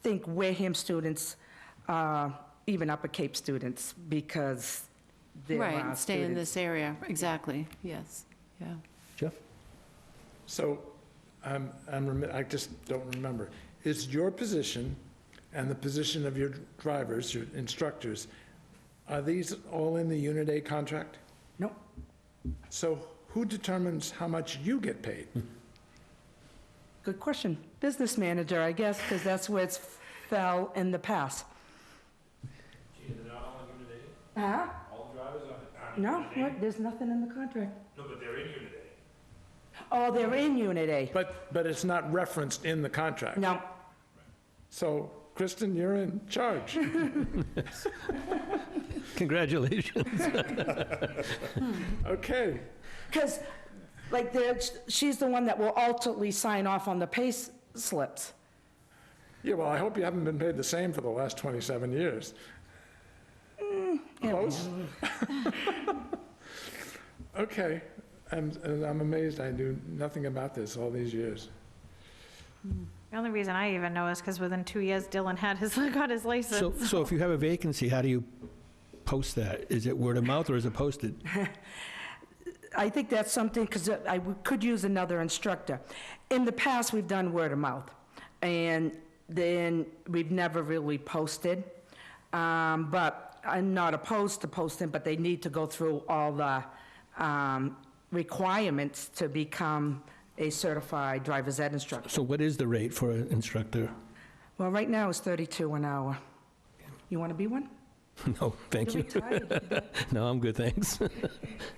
think Wareham students, even Upper Cape students, because they're Right, stay in students. this area, exactly, yes, yeah. Jeff? So, I just don't remember. Is your position and the position of your drivers, your instructors, are these all in the Unit A contract? Nope. So who determines how much you get paid? Good question. Business manager, I guess, because that's where it's fell in the past. They're not all in Unit Huh? A? All drivers are No, what? There's nothing in the contract. No, but they're in Unit Oh, they're in Unit A. But it's not referenced in the contract. No, So, Kristen, you're in charge. Congratulations. Okay. because, like, she's the one that will ultimately sign off on the pay slips. Yeah, well, I hope you haven't been paid the same for the last 27 years. Close? Okay, and I'm amazed I knew nothing about this all these years. The only reason I even know is because within 2 years, Dylan got his license. So if you have a vacancy, how do you post that? Is it word of mouth or is it posted? I think that's something, because I could use another instructor. In the past, we've done word of mouth, and then we've never really posted. But I'm not opposed to posting, but they need to go through all the requirements to become a certified driver's ed instructor. So what is the rate for an instructor? Well, right now it's 32 an hour. You want to be one? No, thank You're you. retired. No, I'm good, thanks.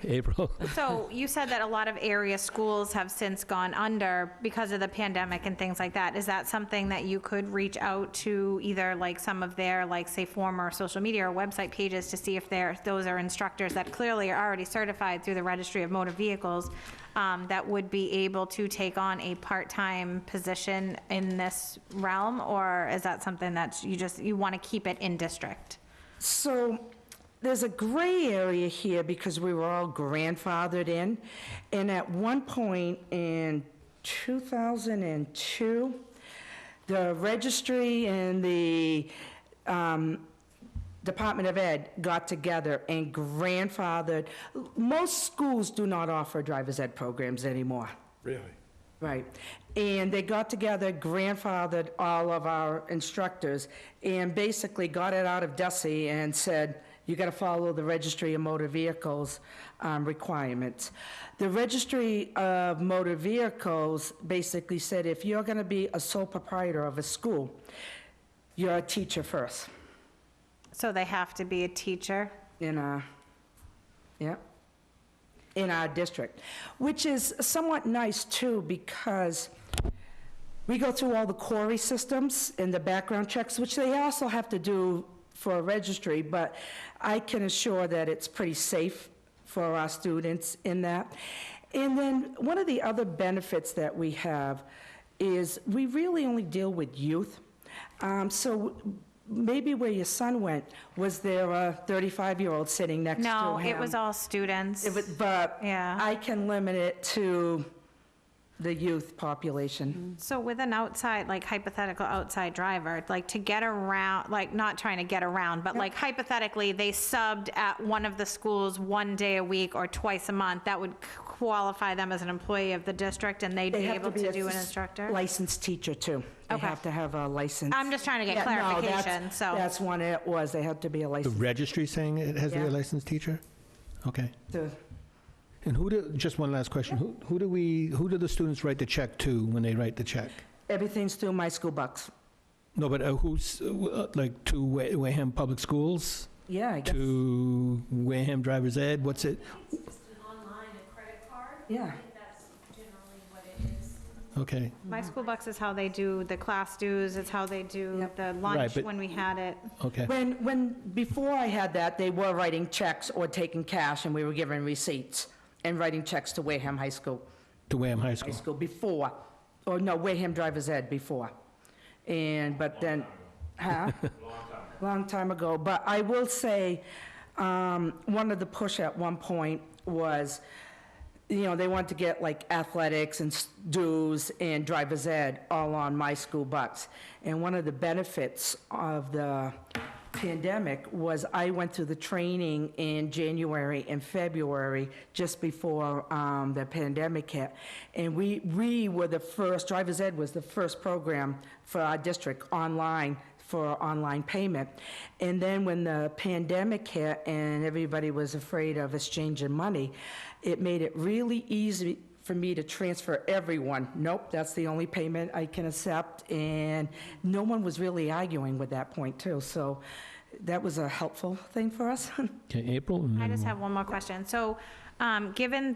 April? So you said that a lot of area schools have since gone under because of the pandemic and things like that. Is that something that you could reach out to either like some of their, like, say, former social media or website pages to see if those are instructors that clearly are already certified through the Registry of Motor Vehicles that would be able to take on a part-time position in this realm? Or is that something that you want to keep it in district? So there's a gray area here because we were all grandfathered in. And at one point in 2002, the registry and the Department of Ed got together and grandfathered, most schools do not offer driver's ed programs anymore. Really? Right. And they got together, grandfathered all of our instructors, and basically got it out of DESI and said, you got to follow the Registry of Motor Vehicles requirements. The Registry of Motor Vehicles basically said, if you're going to be a sole proprietor of a school, you're a teacher first So they have to be a teacher? in our district, which is somewhat nice too, because we go through all the query systems and the background checks, which they also have to do for a registry, but I can assure that it's pretty safe for our students in that. And then one of the other benefits that we have is we really only deal with youth. So maybe where your son went, was there a 35-year-old sitting next to him? No, it was all students. But Yeah. I can limit it to the youth population. So with an outside, like hypothetical outside driver, like to get around, like not trying to get around, but like hypothetically, they subbed at one of the schools one day a week or twice a month, that would qualify them as an employee of the district and they'd be able to do an instructor? Licensed teacher, too. They Okay. have to have a license. I'm just trying to get Yeah, no, clarification, so. That's one it was, they had to be a The licensed. registry saying it has to be a Yeah. licensed teacher? Okay. to- And just one last question, who do the students write the check to when they write the check? Everything's through My School Bucks. No, but who's, like, to Wareham Public Schools? Yeah, I guess, To Wareham Driver's Ed, what's it? Online, a credit card. yeah. I think that's generally what it is. Okay, My school bucks is how they do the class dues, it's how they do Yep. the Right, lunch but- when we had it. okay. Before I had that, they were writing checks or taking cash, and we were giving receipts, and writing checks to Wareham High School. To Wareham High School. Before, or no, Wareham Driver's Ed before. But then, huh? Long time ago. But I will say, one of the push at one point was, they wanted to get like athletics and dues and driver's ed all on My School Bucks. And one of the benefits of the pandemic was I went through the training in January and February, just before the pandemic hit. And we were the first, driver's ed was the first program for our district online, for online payment. And then when the pandemic hit and everybody was afraid of exchanging money, it made it really easy for me to transfer everyone. Nope, that's the only payment I can accept. And no one was really arguing with that point, too. So that was a helpful thing for us. Okay, April? and I then just have one more question. So, given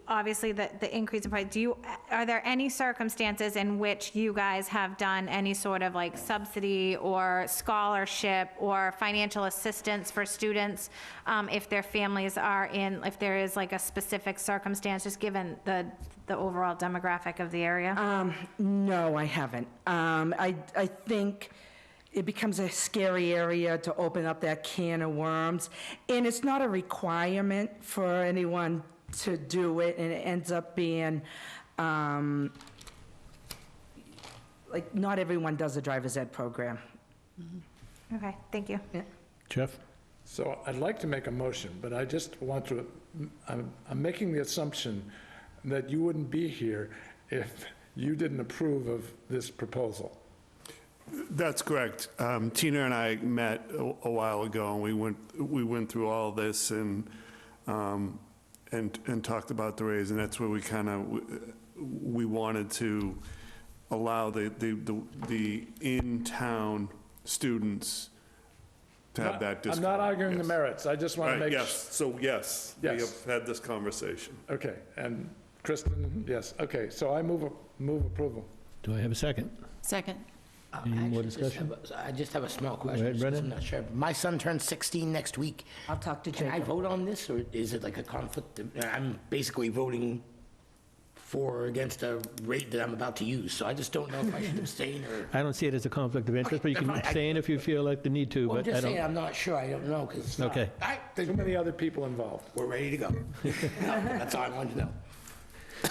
obviously, the increase in price, are there any circumstances in which you guys have done any sort of like subsidy or scholarship or financial assistance for students if their families are if there is like a specific circumstance, just given the overall demographic of the area? No, I haven't. I think it becomes a scary area to open up that can of worms. And it's not a requirement for anyone to do it, and it ends up being, like, not everyone does a driver's ed program. Okay, thank you. Jeff? So I'd like to make a motion, but I just want to, I'm making the assumption that you wouldn't be here if you didn't approve of this proposal. That's correct. Tina and I met a while ago, and we went through all this and talked about the raise, and that's where we wanted to allow the in-town students to have that discount. I'm not arguing the Yes. merits, I just want to Right, make. yes, so yes, we Yes. have had this conversation. Okay, and Kristen, yes, okay, so I move approval. Do I have a second? Second. Any more Actually, discussion? I just have a small ahead, question, since Brennan. I'm not sure. My son turns 16 next week. I'll talk to Can I Jacob. vote on this, or is it like a conflict? I'm basically voting for or against a rate that I'm about to use, so I just don't know if I should abstain or... I don't see it as a conflict of interest, but you can Okay, abstain if you feel like the need to, Well, I'm but I just saying, don't. I'm not sure, I don't know, because... Okay. All right, Too many other people involved. we're ready to go. That's all I wanted to know.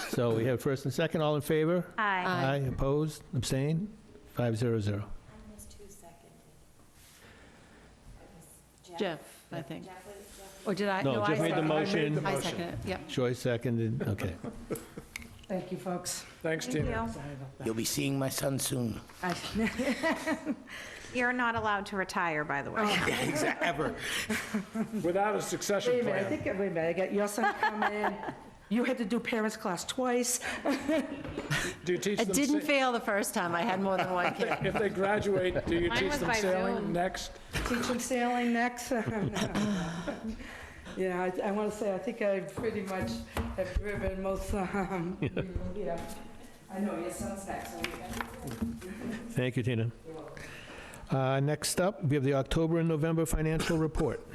So we have first and second, all in favor? Aye. Aye, opposed, abstain? 500. Jeff, I think. Or did I? No, I Jeff made the seconded. motion. I second it, yep. Joyce seconded, okay. Thank you, folks. Thanks, Thank Tina. you. You'll be seeing my son soon. You're not allowed to retire, by the way. Ever. Without a succession Wait a minute, plan. wait a minute, I got your son coming. You had to do parents class twice. Do you teach I them? didn't fail the first time, I had more than one kid. If they graduate, do you Mine teach was them by sailing Zoom. next? Teach them sailing next. Yeah, I want to say, I think I pretty much have driven most, yeah. I know, your son's next. Thank you, Tina. Next up, we have the October and November financial report.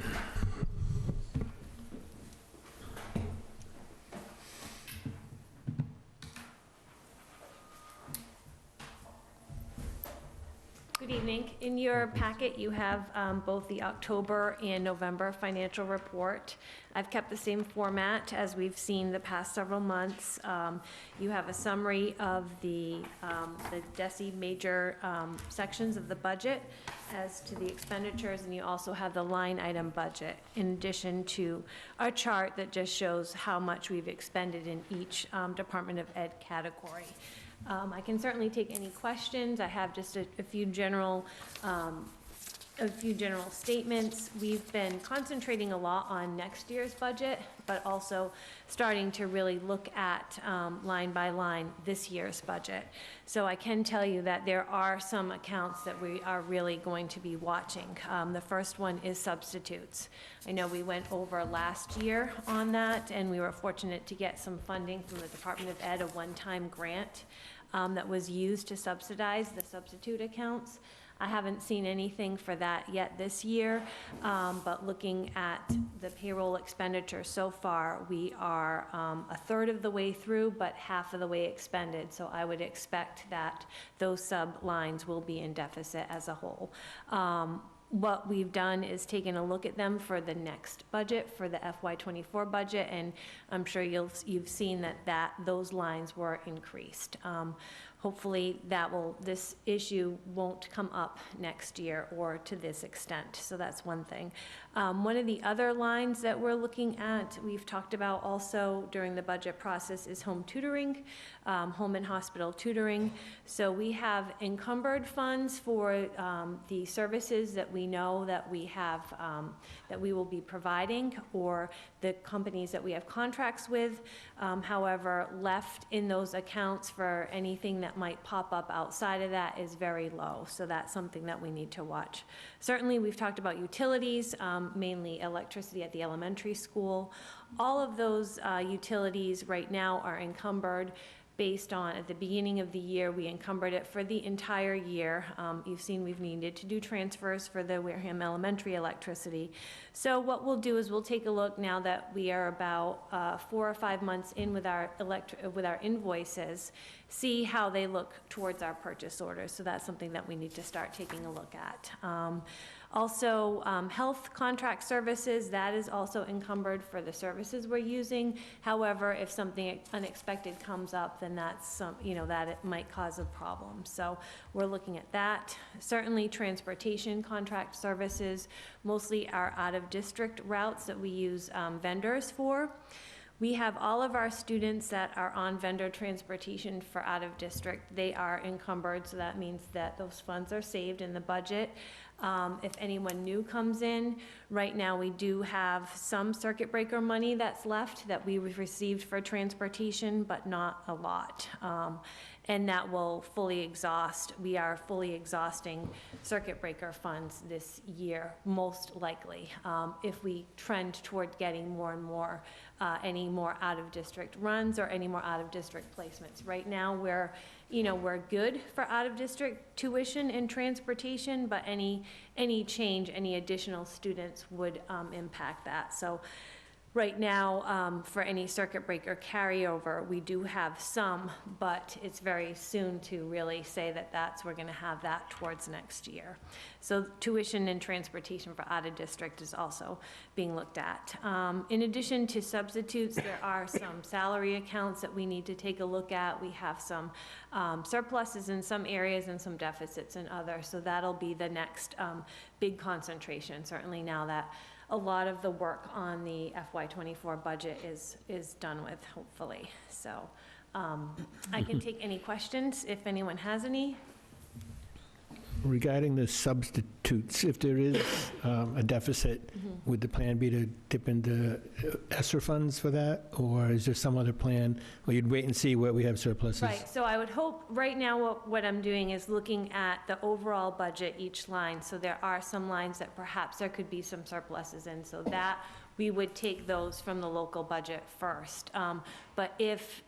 Good evening. In your packet, you have both the October and November financial report. I've kept the same format as we've seen the past several months. You have a summary of the DESI major sections of the budget as to the expenditures, and you also have the line item budget, in addition to a chart that just shows how much we've expended in each Department of Ed category. I can certainly take any questions. I have just a few general statements. We've been concentrating a lot on next year's budget, but also starting to really look at line by line this year's budget. So I can tell you that there are some accounts that we are really going to be watching. The first one is substitutes. I know we went over last year on that, and we were fortunate to get some funding from the Department of Ed, a one-time grant that was used to subsidize the substitute accounts. I haven't seen anything for that yet this year, but looking at the payroll expenditure so far, we are a third of the way through, but half of the way expended. So I would expect that those sub-lines will be in deficit as a whole. What we've done is taken a look at them for the next budget, for the FY24 budget, and I'm sure you've seen that those lines were increased. Hopefully this issue won't come up next year or to this extent, so that's one thing. One of the other lines that we're looking at, we've talked about also during the budget process, is home tutoring, home and hospital tutoring. So we have encumbered funds for the services that we know that we have, that we will be providing, or the companies that we have contracts with. However, left in those accounts for anything that might pop up outside of that is very low. So that's something that we need to watch. Certainly, we've talked about utilities, mainly electricity at the elementary school. All of those utilities right now are encumbered based on, at the beginning of the year, we encumbered it for the entire year. You've seen we've needed to do transfers for the Wareham Elementary electricity. So what we'll do is we'll take a look now that we are about 4 or 5 months in with our invoices, see how they look towards our purchase orders. So that's something that we need to start taking a look at. Also, health contract services, that is also encumbered for the services we're using. However, if something unexpected comes up, then that's that it might cause a problem. So we're looking at that. Certainly transportation contract services, mostly our out-of-district routes that we use vendors for. We have all of our students that are on vendor transportation for out-of-district. They are encumbered, so that means that those funds are saved in the budget. If anyone new comes in, right now we do have some circuit breaker money that's left that we've received for transportation, but not a lot. And that will fully exhaust. We are fully exhausting circuit breaker funds this year, most likely, if we trend toward getting more and more, any more out-of-district runs or any more out-of-district placements. Right now, we're good for out-of-district tuition and transportation, but any change, any additional students would impact that. So Right now, for any circuit breaker carryover, we do have some, but it's very soon to really say that we're gonna have that towards next year. So tuition and transportation for out of district is also being looked at. In addition to substitutes, there are some salary accounts that we need to take a look at. We have some surpluses in some areas and some deficits in others, so that'll be the next big concentration, certainly now that a lot of the work on the FY24 budget is done with, hopefully. So I can take any questions if anyone has any. Regarding the substitutes, if there is a deficit, would the plan be to dip into ESSER funds for that? Or is there some other plan, or you'd wait and see where we have surpluses? Right, so I would hope, right now, what I'm doing is looking at the overall budget, each line. So there are some lines that perhaps there could be some surpluses in, so that we would take those from the local budget first. But if,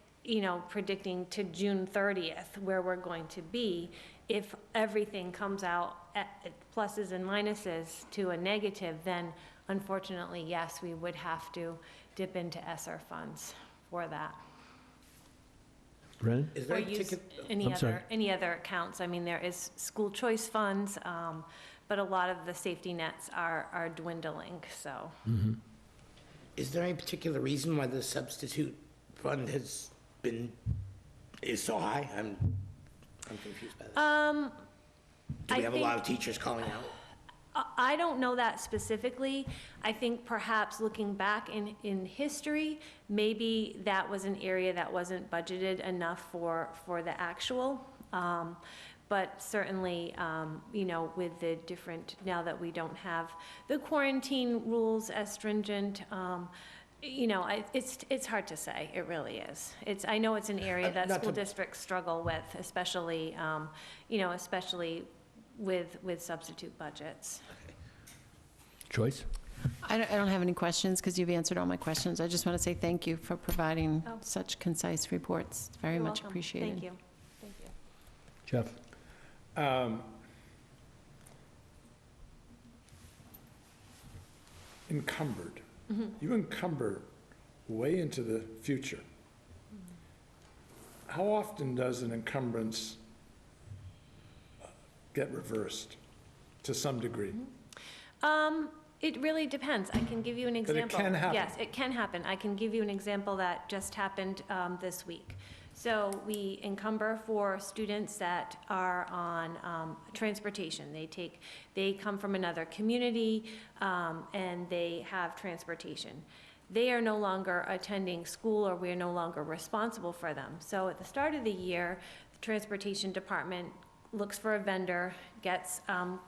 predicting to June 30th, where we're going to be, if everything comes out at pluses and minuses to a negative, then unfortunately, yes, we would have to dip into ESSER funds for that. Brennan? Is there Or a use particular, any other accounts. I mean, there is school choice funds, but a lot of the safety nets are dwindling, so. is there any particular reason why the substitute fund is so high? I'm confused by that. Do we have a lot of teachers calling out? I don't know that specifically. I think perhaps looking back in history, maybe that was an area that wasn't budgeted enough for the actual. But certainly, with the different, now that we don't have the quarantine rules as stringent, it's hard to say. It really is. I know it's an area that Not school to- districts struggle with, especially, especially with substitute budgets. Joyce? I don't have any questions because you've answered all my questions. I just want to say thank you for providing Oh. such concise reports. It's very You're much welcome. appreciated. Thank you. Thank you. Jeff? Encumbered. You encumber way into the future. How often does an encumbrance get reversed to some degree? It really depends. I can give you an But it example. can happen. Yes, it can happen. I can give you an example that just happened this week. So we encumber for students that are on transportation. They come from another community and they have transportation. They are no longer attending school, or we are no longer responsible for them. So at the start of the year, the transportation department looks for a vendor, gets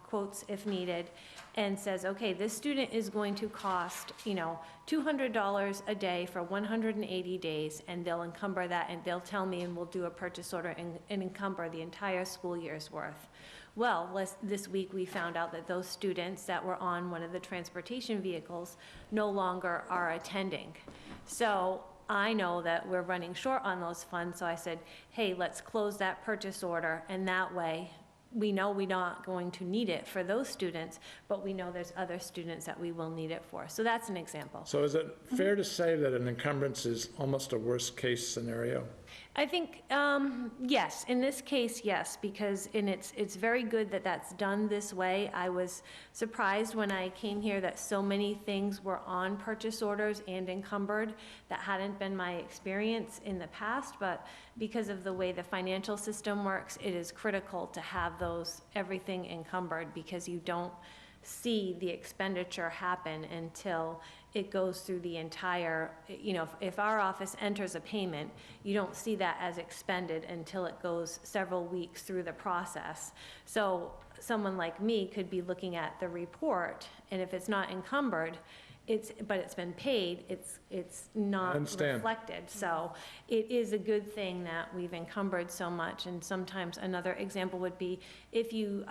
quotes if needed, and says, okay, this student is going to cost, $200 a day for 180 days, and they'll encumber that, and they'll tell me, and we'll do a purchase order and encumber the entire school year's worth. Well, this week we found out that those students that were on one of the transportation vehicles no longer are attending. So I know that we're running short on those funds, so I said, hey, let's close that purchase order, and that way, we know we're not going to need it for those students, but we know there's other students that we will need it for. So that's an example. So is it fair to say that an encumbrance is almost a worst-case scenario? I think, yes, in this case, yes, because it's very good that that's done this way. I was surprised when I came here that so many things were on purchase orders and encumbered. That hadn't been my experience in the past, but because of the way the financial system works, it is critical to have everything encumbered, because you don't see the expenditure happen until it goes through the entire, if our office enters a payment, you don't see that as expended until it goes several weeks through the process. So someone like me could be looking at the report, and if it's not encumbered, but it's been paid, it's not understand. reflected. So it is a good thing that we've encumbered so much. And sometimes another example would be if you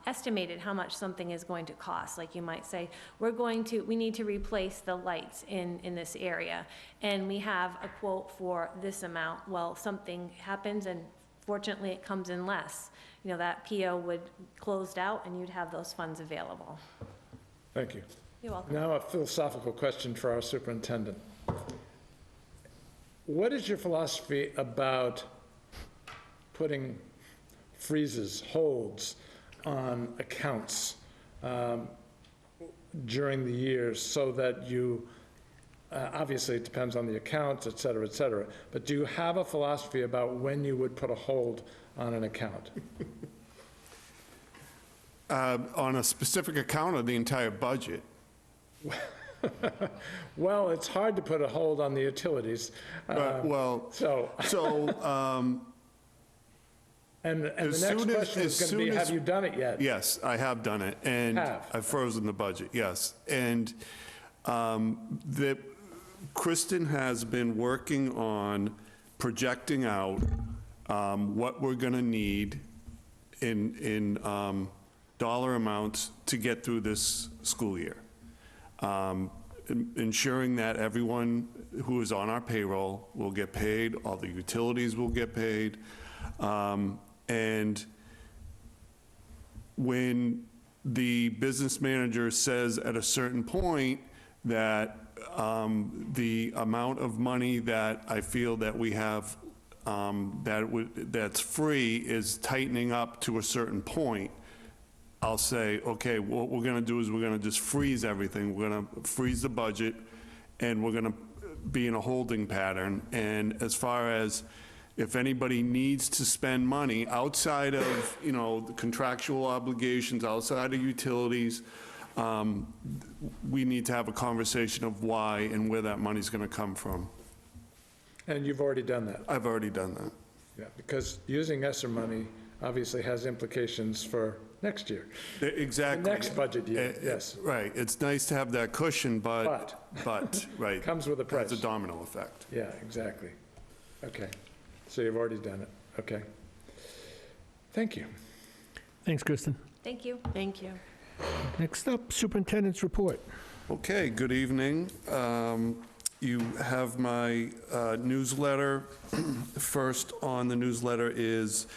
estimated how much something is going to cost. Like you might say, we need to replace the lights in this area, and we have a quote for this amount. Well, something happens, and fortunately it comes in less. That PO would closed out, and you'd have those funds available. Thank you. You're welcome. Now a philosophical question for our superintendent. What is your philosophy about putting freezes, holds on accounts during the years so that you, obviously it depends on the account, et cetera, but do you have a philosophy about when you would put a hold on an account? On a specific account or the entire budget? Well, it's hard to put a hold on the utilities. Well, So, and the As next soon as- question is as going to be, soon as- have you done it yet? yes, I have done it, and Have. I've frozen the budget, yes. And Kristen has been working on projecting out what we're going to need in dollar amounts to get through this school year. Ensuring that everyone who is on our payroll will get paid, all the utilities will get paid. And when the business manager says at a certain point that the amount of money that I feel that we have that's free is tightening up to a certain point, I'll say, okay, what we're gonna do is we're gonna just freeze everything. We're gonna freeze the budget, and we're gonna be in a holding pattern. And as far as if anybody needs to spend money outside of, the contractual obligations, outside of utilities, we need to have a conversation of why and where that money's gonna come from. And you've already done that? I've already done that. Yeah, because using ESSER money obviously has implications for next year. Exactly. The next budget year, yes. Right, it's nice to have that cushion, but, right. Comes with a price. It's a domino effect. Yeah, exactly. Okay, so you've already done it, okay. Thank you. Thanks, Kristen. Thank you. Thank you. Next up, superintendent's report. Okay, good evening. You have my newsletter. First on the newsletter is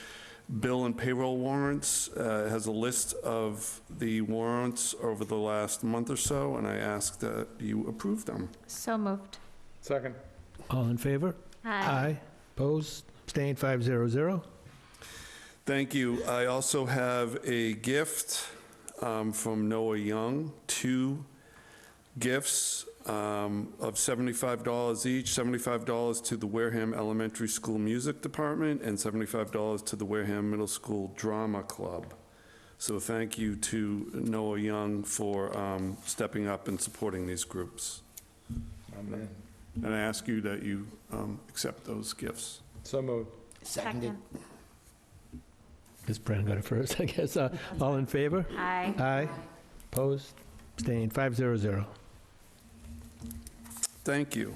bill and payroll warrants. It has a list of the warrants over the last month or so, and I ask that you approve them. So moved. Second. All in favor? Aye. Opposed? Abstained? 500. Thank you. I also have a gift from Noah Young, 2 gifts of $75 each, $75 to the Wareham Elementary School Music Department and $75 to the Wareham Middle School Drama Club. So thank you to Noah Young for stepping up and supporting these groups. Amen. And I ask you that you accept those gifts. So moved. Seconded. Guess Brennan got it first, I guess. All in favor? Aye. Aye. Opposed? Abstained? 500. Thank you.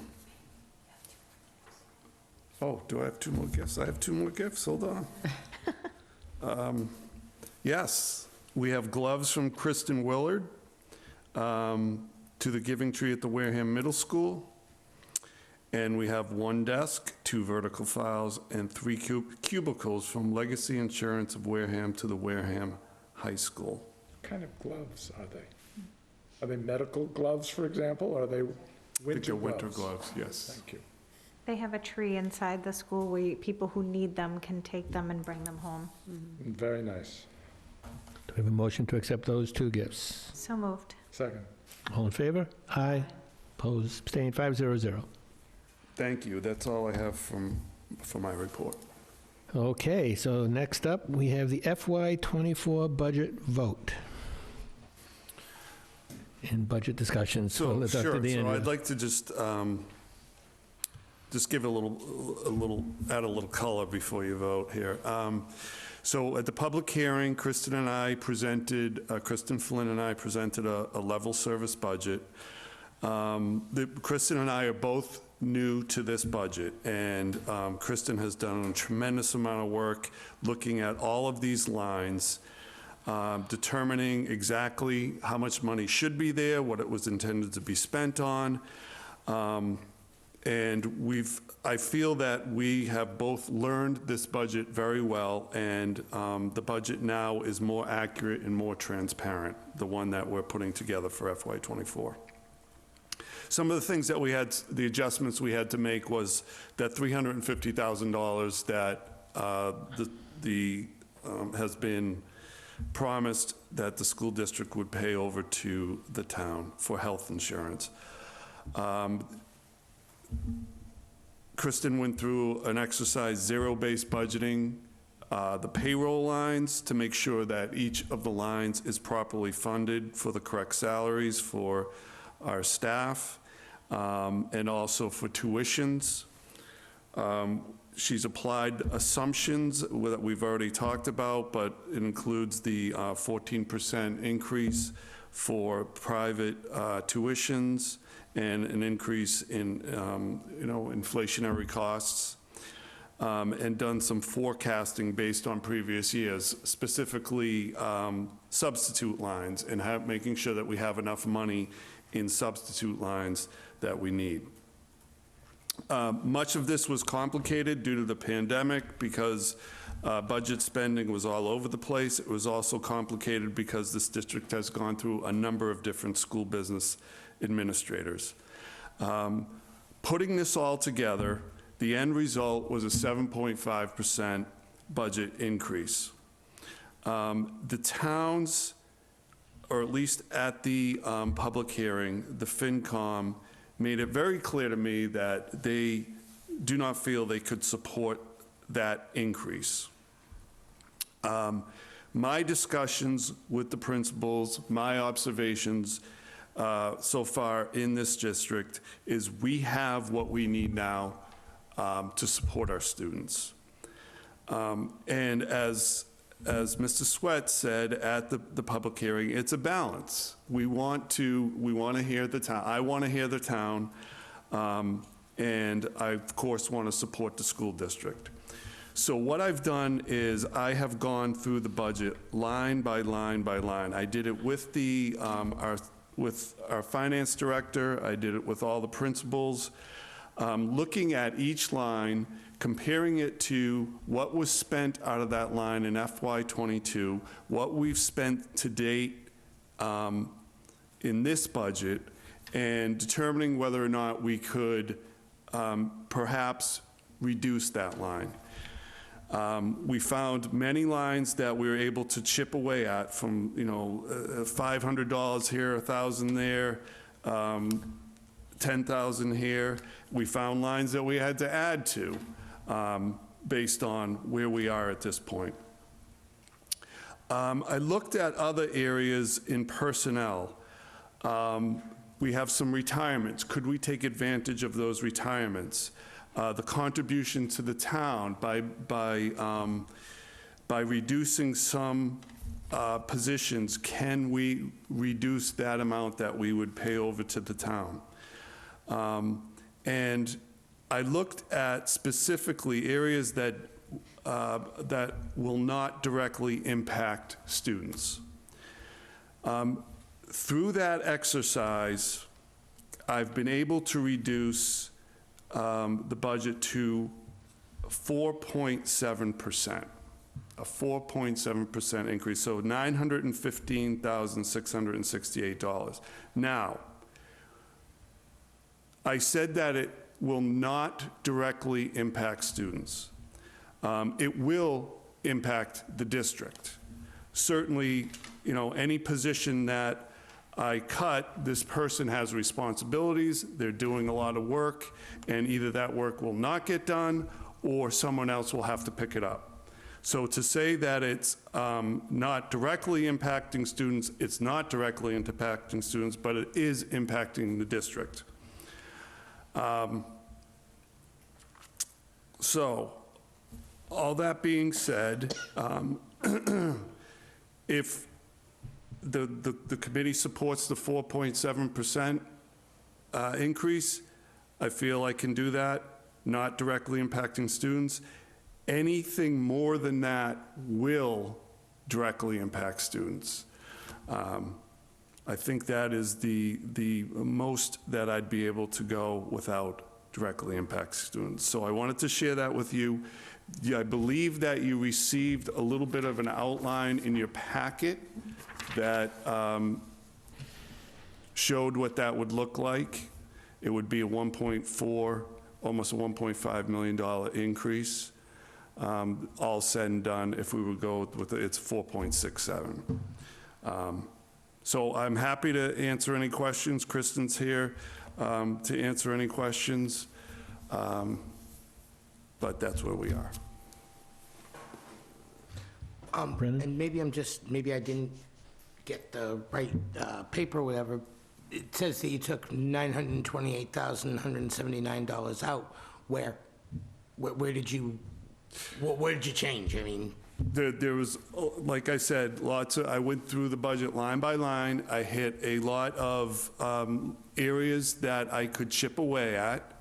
Oh, do I have 2 more gifts? I have 2 more gifts, hold on. Yes, we have gloves from Kristen Willard to the Giving Tree at the Wareham Middle School. And we have 1 desk, 2 vertical files, and 3 cubicles from Legacy Insurance of Wareham to the Wareham High School. What kind of gloves are they? Are they medical gloves, for example, or are they I think winter they're gloves? winter gloves, yes. Thank you. They have a tree inside the school where people who need them can take them and bring them home. Very nice. Do we have a motion to accept those 2 gifts? So moved. Second. All in favor? Aye. Opposed? Abstained? 500. Thank you, that's all I have for my report. Okay, so next up, we have the FY24 budget vote. And budget discussions. So, Well, Dr. sure, so DeAndrea. I'd like to just give add a little color before you vote here. So at the public hearing, Kristen Flynn and I presented a level service budget. Kristen and I are both new to this budget, and Kristen has done a tremendous amount of work looking at all of these lines, determining exactly how much money should be there, what it was intended to be spent on, And I feel that we have both learned this budget very well, and the budget now is more accurate and more transparent, the one that we're putting together for FY '24. Some of the things that the adjustments we had to make was that $350,000 that has been promised that the school district would pay over to the town for health insurance. Kristen went through an exercise, zero-based budgeting, the payroll lines to make sure that each of the lines is properly funded for the correct salaries for our staff, and also for tuitions. She's applied assumptions that we've already talked about, but it includes the 14% increase for private tuitions and an increase in, inflationary costs, and done some forecasting based on previous years, specifically substitute lines, and making sure that we have enough money in substitute lines that we need. Much of this was complicated due to the pandemic because budget spending was all over the place. It was also complicated because this district has gone through a number of different school business administrators. Putting this all together, the end result was a 7.5% budget increase. The towns, or at least at the public hearing, the FinCom made it very clear to me that they do not feel they could support that increase. My discussions with the principals, my observations so far in this district is we have what we need now to support our students. And as Mr. Sweat said at the public hearing, it's a balance. We want to hear the town. I want to hear the town, and I, of course, want to support the school district. So what I've done is I have gone through the budget line by line by line. I did it with our finance director. I did it with all the principals, looking at each line, comparing it to what was spent out of that line in FY '22, what we've spent to date in this budget, and determining whether or not we could perhaps reduce that line. We found many lines that we were able to chip away at, from $500 here, $1,000 there, 10,000 here. We found lines that we had to add to based on where we are at this point. I looked at other areas in personnel. We have some retirements. Could we take advantage of those retirements? The contribution to the town by reducing some positions, can we reduce that amount that we would pay over to the town? And I looked at specifically areas that will not directly impact students. Through that exercise, I've been able to reduce the budget to 4.7%, a 4.7% increase, so $915,668. Now, I said that it will not directly impact students. It will impact the district. Certainly, any position that I cut, this person has responsibilities, they're doing a lot of work, and either that work will not get done or someone else will have to pick it up. So to say that it's not directly impacting students, it's not directly impacting students, but it is impacting the district. So, all that being said, if the committee supports the 4.7% increase, I feel I can do that, not directly impacting students. Anything more than that will directly impact students. I think that is the most that I'd be able to go without directly impacts students. So I wanted to share that with you. Yeah, I believe that you received a little bit of an outline in your packet that showed what that would look like. It would be a 1.4, almost a $1.5 million increase. All said and done, if we would go with it, it's 4.67. So I'm happy to answer any questions. Kristen's here to answer any questions. But that's where we are. Brennan? And maybe maybe I didn't get the right paper or whatever. It says that you took $928,179 out. Where did you, where did you change? I mean, There was, like I said, I went through the budget line by line. I hit a lot of areas that I could chip away at.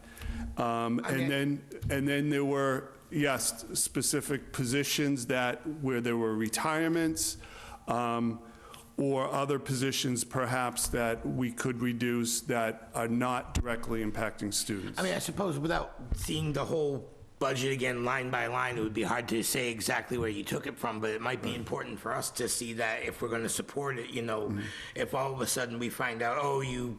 And then there were, yes, specific positions where there were retirements, or other positions perhaps that we could reduce that are not directly impacting students. I mean, I suppose without seeing the whole budget again, line by line, it would be hard to say exactly where you took it from, but it might be important for us to see that if we're gonna support it, if all of a sudden we find out, oh, you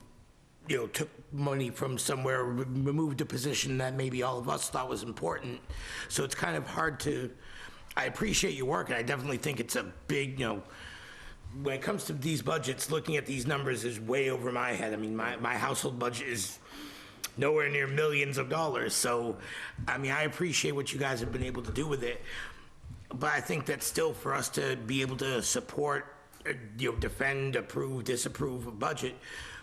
took money from somewhere, removed a position that maybe all of us thought was important. So it's kind of hard to, I appreciate your work, and I definitely think it's a big, when it comes to these budgets, looking at these numbers is way over my head. I mean, my household budget is nowhere near millions of dollars. So, I mean, I appreciate what you guys have been able to do with it. But I think that still for us to be able to support, defend, approve, disapprove a budget,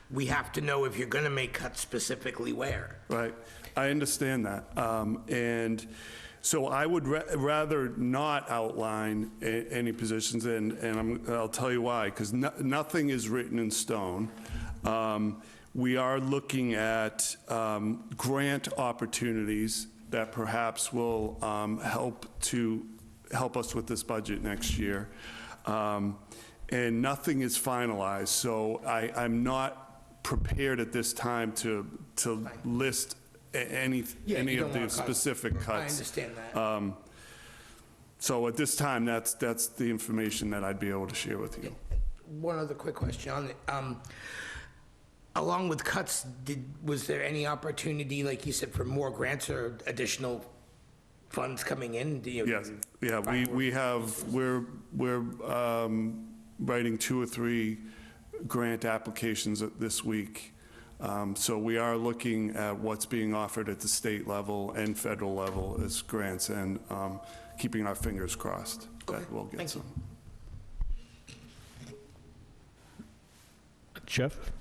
we have to know if you're going to make cuts specifically where. Right, I understand that. And so I would rather not outline any positions, and I'll tell you why, because nothing is written in stone. We are looking at grant opportunities that perhaps will help us with this budget next year. And nothing is finalized, so I'm not prepared at this time to list any of the specific cuts. I understand that. So at this time, that's the information that I'd be able to share with you. One other quick question on it. Along with cuts, was there any opportunity, like you said, for more grants or additional funds coming in? Yes, yeah, we're writing 2 or 3 grant applications this week. So we are looking at what's being offered at the state level and federal level as grants, and keeping our fingers crossed that we'll get some. Jeff?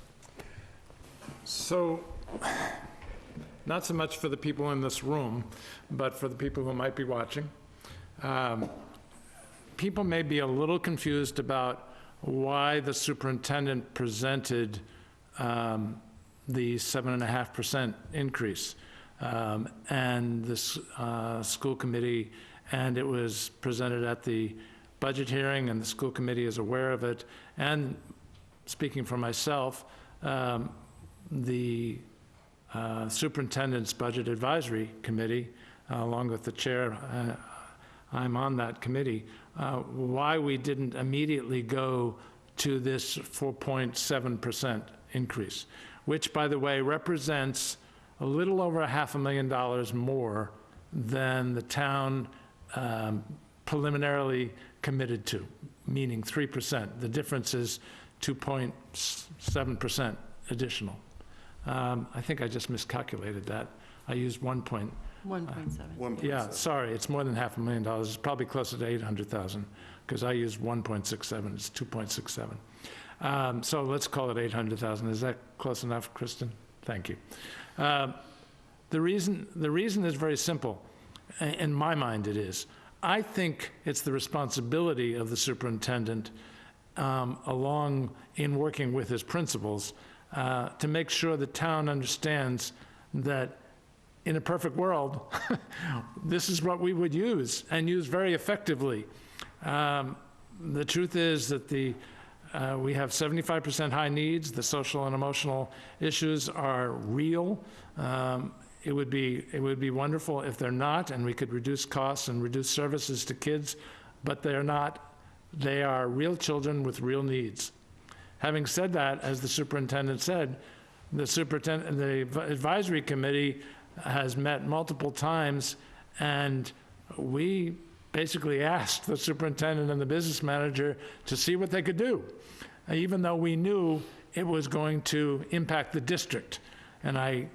So, not so much for the people in this room, but for the people who might be watching. People may be a little confused about why the superintendent presented the 7.5% increase, and the school committee, and it was presented at the budget hearing, and the school committee is aware of it. And speaking for myself, the superintendent's budget advisory committee, along with the chair, I'm on that committee, why we didn't immediately go to this 4.7% increase, which, by the way, represents a little over $500,000 more than the town preliminarily committed to, meaning 3%. The difference is 2.7% additional. I think I just miscalculated that. I used 1.7. Yeah, sorry, it's more than $500,000. It's probably closer to 800,000, because I used 1.67, it's 2.67. So let's call it 800,000. Is that close enough, Kristen? Thank you. The reason is very simple. In my mind, it is. I think it's the responsibility of the superintendent, along in working with his principals, to make sure the town understands that in a perfect world, this is what we would use, and use very effectively. The truth is that we have 75% high needs. The social and emotional issues are real, It would be wonderful if they're not, and we could reduce costs and reduce services to kids, but they're not. They are real children with real needs. Having said that, as the superintendent said, the advisory committee has met multiple times, and we basically asked the superintendent and the business manager to see what they could do, even though we knew it was going to impact the district. And I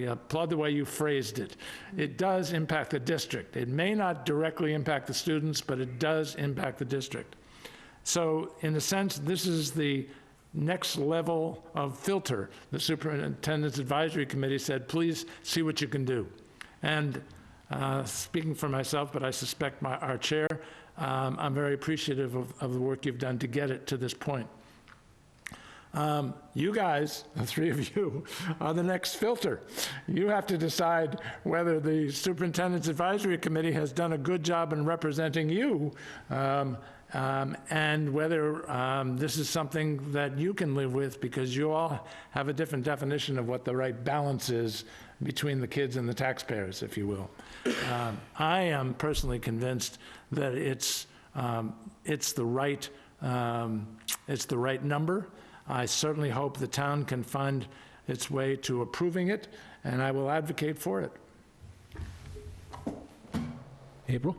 applaud the way you phrased it. It does impact the district. It may not directly impact the students, but it does impact the district. So in a sense, this is the next level of filter. The Superintendent's Advisory Committee said, please see what you can do. And speaking for myself, but I suspect our chair, I'm very appreciative of the work you've done to get it to this point. You guys, the three of you, are the next filter. You have to decide whether the Superintendent's Advisory Committee has done a good job in representing you, and whether this is something that you can live with, because you all have a different definition of what the right balance is between the kids and the taxpayers, if you will. I am personally convinced that it's the right number. I certainly hope the town can find its way to approving it, and I will advocate for it. April?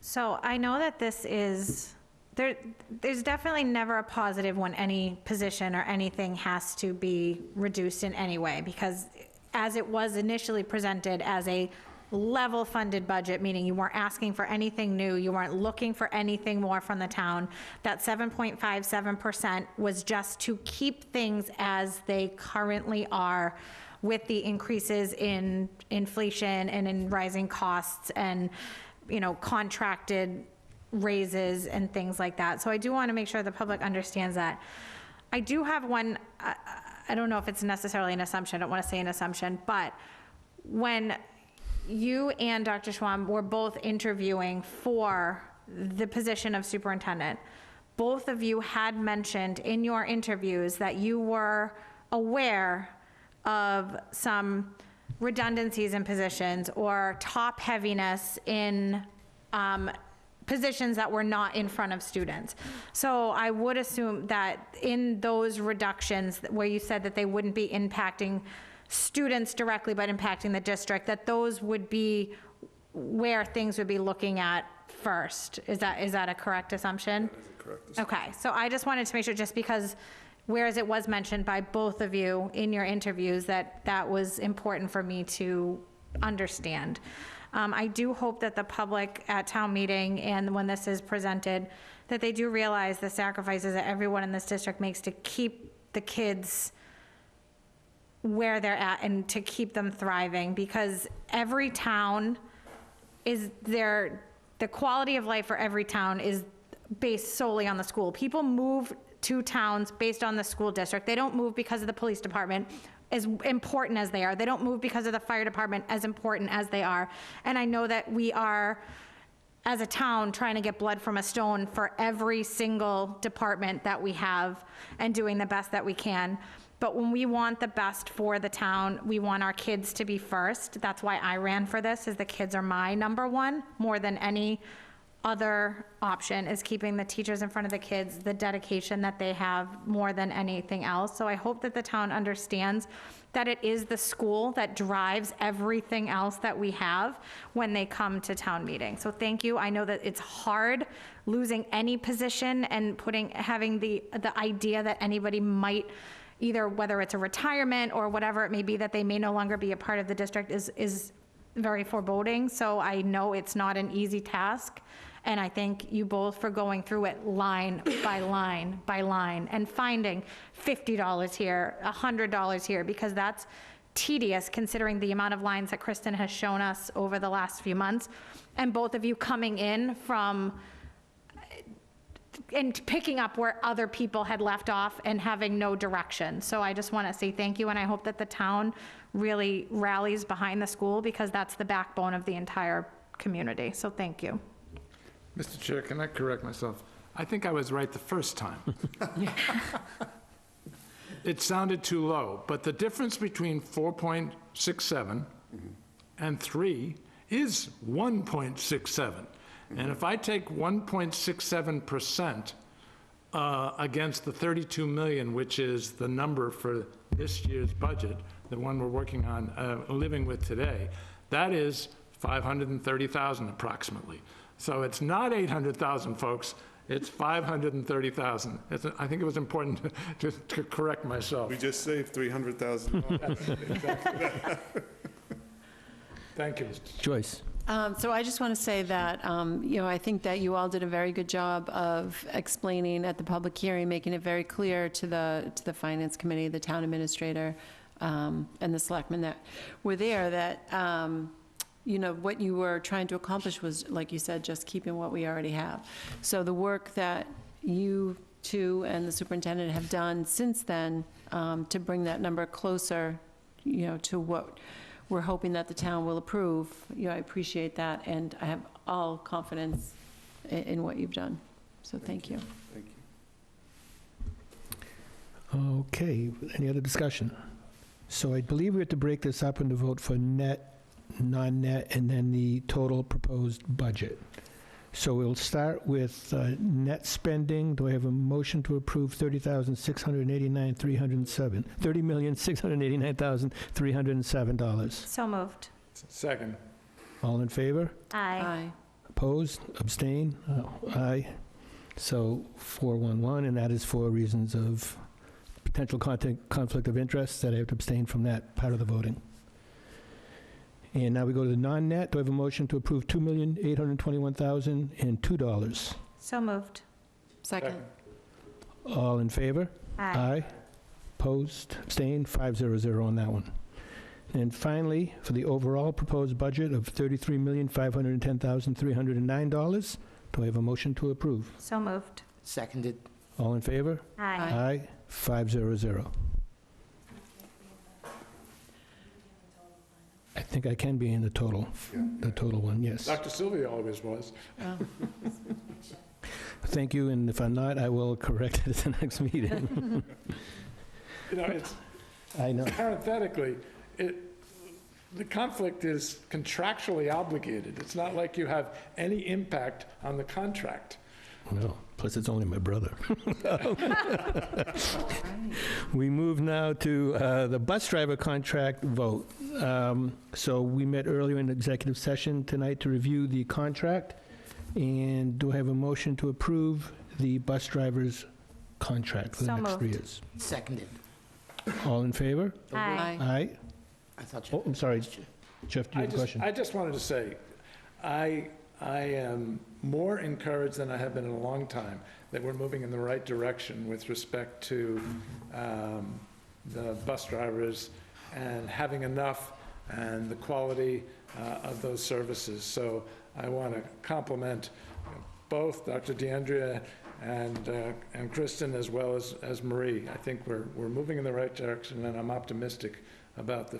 So I know that this is, there's definitely never a positive when any position or anything has to be reduced in any way, because as it was initially presented as a level funded budget, meaning you weren't asking for anything new, you weren't looking for anything more from the town, that 7.57% was just to keep things as they currently are, with the increases in inflation and in rising costs and, contracted raises and things like that. So I do want to make sure the public understands that. I do have one, I don't know if it's necessarily an assumption, I don't want to say an assumption, but when you and Dr. Schwam were both interviewing for the position of superintendent, both of you had mentioned in your interviews that you were aware of some redundancies in positions or top heaviness in positions that were not in front of students. So I would assume that in those reductions where you said that they wouldn't be impacting students directly but impacting the district, that those would be where things would be looking at first. Is that a correct assumption? That is a correct assumption. Okay, so I just wanted to make sure, just because, whereas it was mentioned by both of you in your interviews, that was important for me to understand. I do hope that the public at town meeting and when this is presented, that they do realize the sacrifices that everyone in this district makes to keep the kids where they're at and to keep them thriving, because every town is the quality of life for every town is based solely on the school. People move to towns based on the school district. They don't move because of the police department, as important as they are. They don't move because of the fire department, as important as they are. And I know that we are, as a town, trying to get blood from a stone for every single department that we have and doing the best that we can. But when we want the best for the town, we want our kids to be first. That's why I ran for this, is the kids are my number one, more than any other option, is keeping the teachers in front of the kids, the dedication that they have more than anything else. So I hope that the town understands that it is the school that drives everything else that we have when they come to town meeting. So thank you. I know that it's hard losing any position and having the idea that anybody might, either whether it's a retirement or whatever it may be, that they may no longer be a part of the district is very foreboding. So I know it's not an easy task. And I thank you both for going through it line by line by line and finding $50 here, $100 here, because that's tedious considering the amount of lines that Kristen has shown us over the last few months. And both of you coming in from and picking up where other people had left off and having no direction. So I just want to say thank you, and I hope that the town really rallies behind the school, because that's the backbone of the entire community. So thank you. Mr. Chair, can I correct myself? I think I was right the first time. It sounded too low, but the difference between 4.67 and 3 is 1.67. And if I take 1.67% against the 32 million, which is the number for this year's budget, the one we're working on, living with today, that is 530,000 approximately. So it's not 800,000, folks, it's 530,000. I think it was important to correct myself. We just saved $300,000. Thank you, Mr. Joyce? So I just want to say that, I think that you all did a very good job of explaining at the public hearing, making it very clear to the Finance Committee, the town administrator, and the selectmen that were there, that, what you were trying to accomplish was, like you said, just keeping what we already have. So the work that you two and the superintendent have done since then to bring that number closer, to what we're hoping that the town will approve, I appreciate that, and I have all confidence in what you've done. So thank you. Thank you. Okay, any other discussion? So I believe we have to break this up into vote for net, non-net, and then the total proposed budget. So we'll start with net spending. Do I have a motion to approve $30,689,307, $30,689,307? So moved. Second. All in favor? Aye. Opposed? Abstain? Aye. So 411, and that is for reasons of potential conflict of interest that I have to abstain from that part of the voting. And now we go to the non-net. Do I have a motion to approve $2,821,002? So moved. Second. All in favor? Aye. Opposed? Abstained? 500 on that one. And finally, for the overall proposed budget of $33,510,309, do I have a motion to approve? So moved. Seconded. All in favor? Aye. Aye. 500. I think I can be in the total one, yes. Dr. Sylvia always was. Thank you, and if I'm not, I will correct it at the next meeting. It's I know. parenthetically, the conflict is contractually obligated. It's not like you have any impact on the contract. No, plus it's only my brother. We move now to the bus driver contract vote. So we met earlier in executive session tonight to review the contract. And do I have a motion to approve the bus driver's contract for the So next 3 moved. years? Seconded. All in favor? Aye. Aye. I thought you... Oh, I'm sorry. Jeff, do you have a question? I just wanted to say, I am more encouraged than I have been in a long time that we're moving in the right direction with respect to the bus drivers and having enough and the quality of those services. So I want to compliment both Dr. DeAndrea and Kristen as well as Marie. I think we're moving in the right direction, and I'm optimistic about the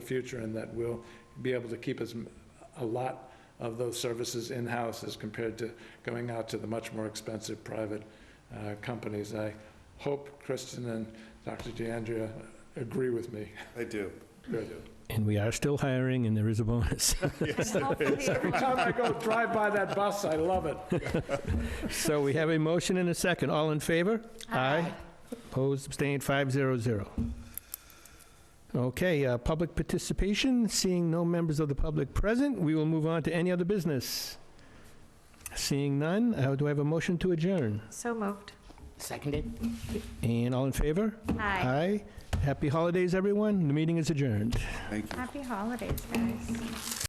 future, and that we'll be able to keep a lot of those services in-house as compared to going out to the much more expensive private companies. I hope Kristen and Dr. DeAndrea agree with me. I do. Good. And we are still hiring, and there is a bonus. Every time I go drive by that bus, I love it. So we have a motion and a second. All in favor? Aye. Opposed, abstained, 500. Okay, public participation. Seeing no members of the public present, we will move on to any other business. Seeing none, do I have a motion to adjourn? So moved. Seconded. And all in favor? Aye. Happy holidays, everyone. The meeting is adjourned. Thank you. Happy holidays, guys.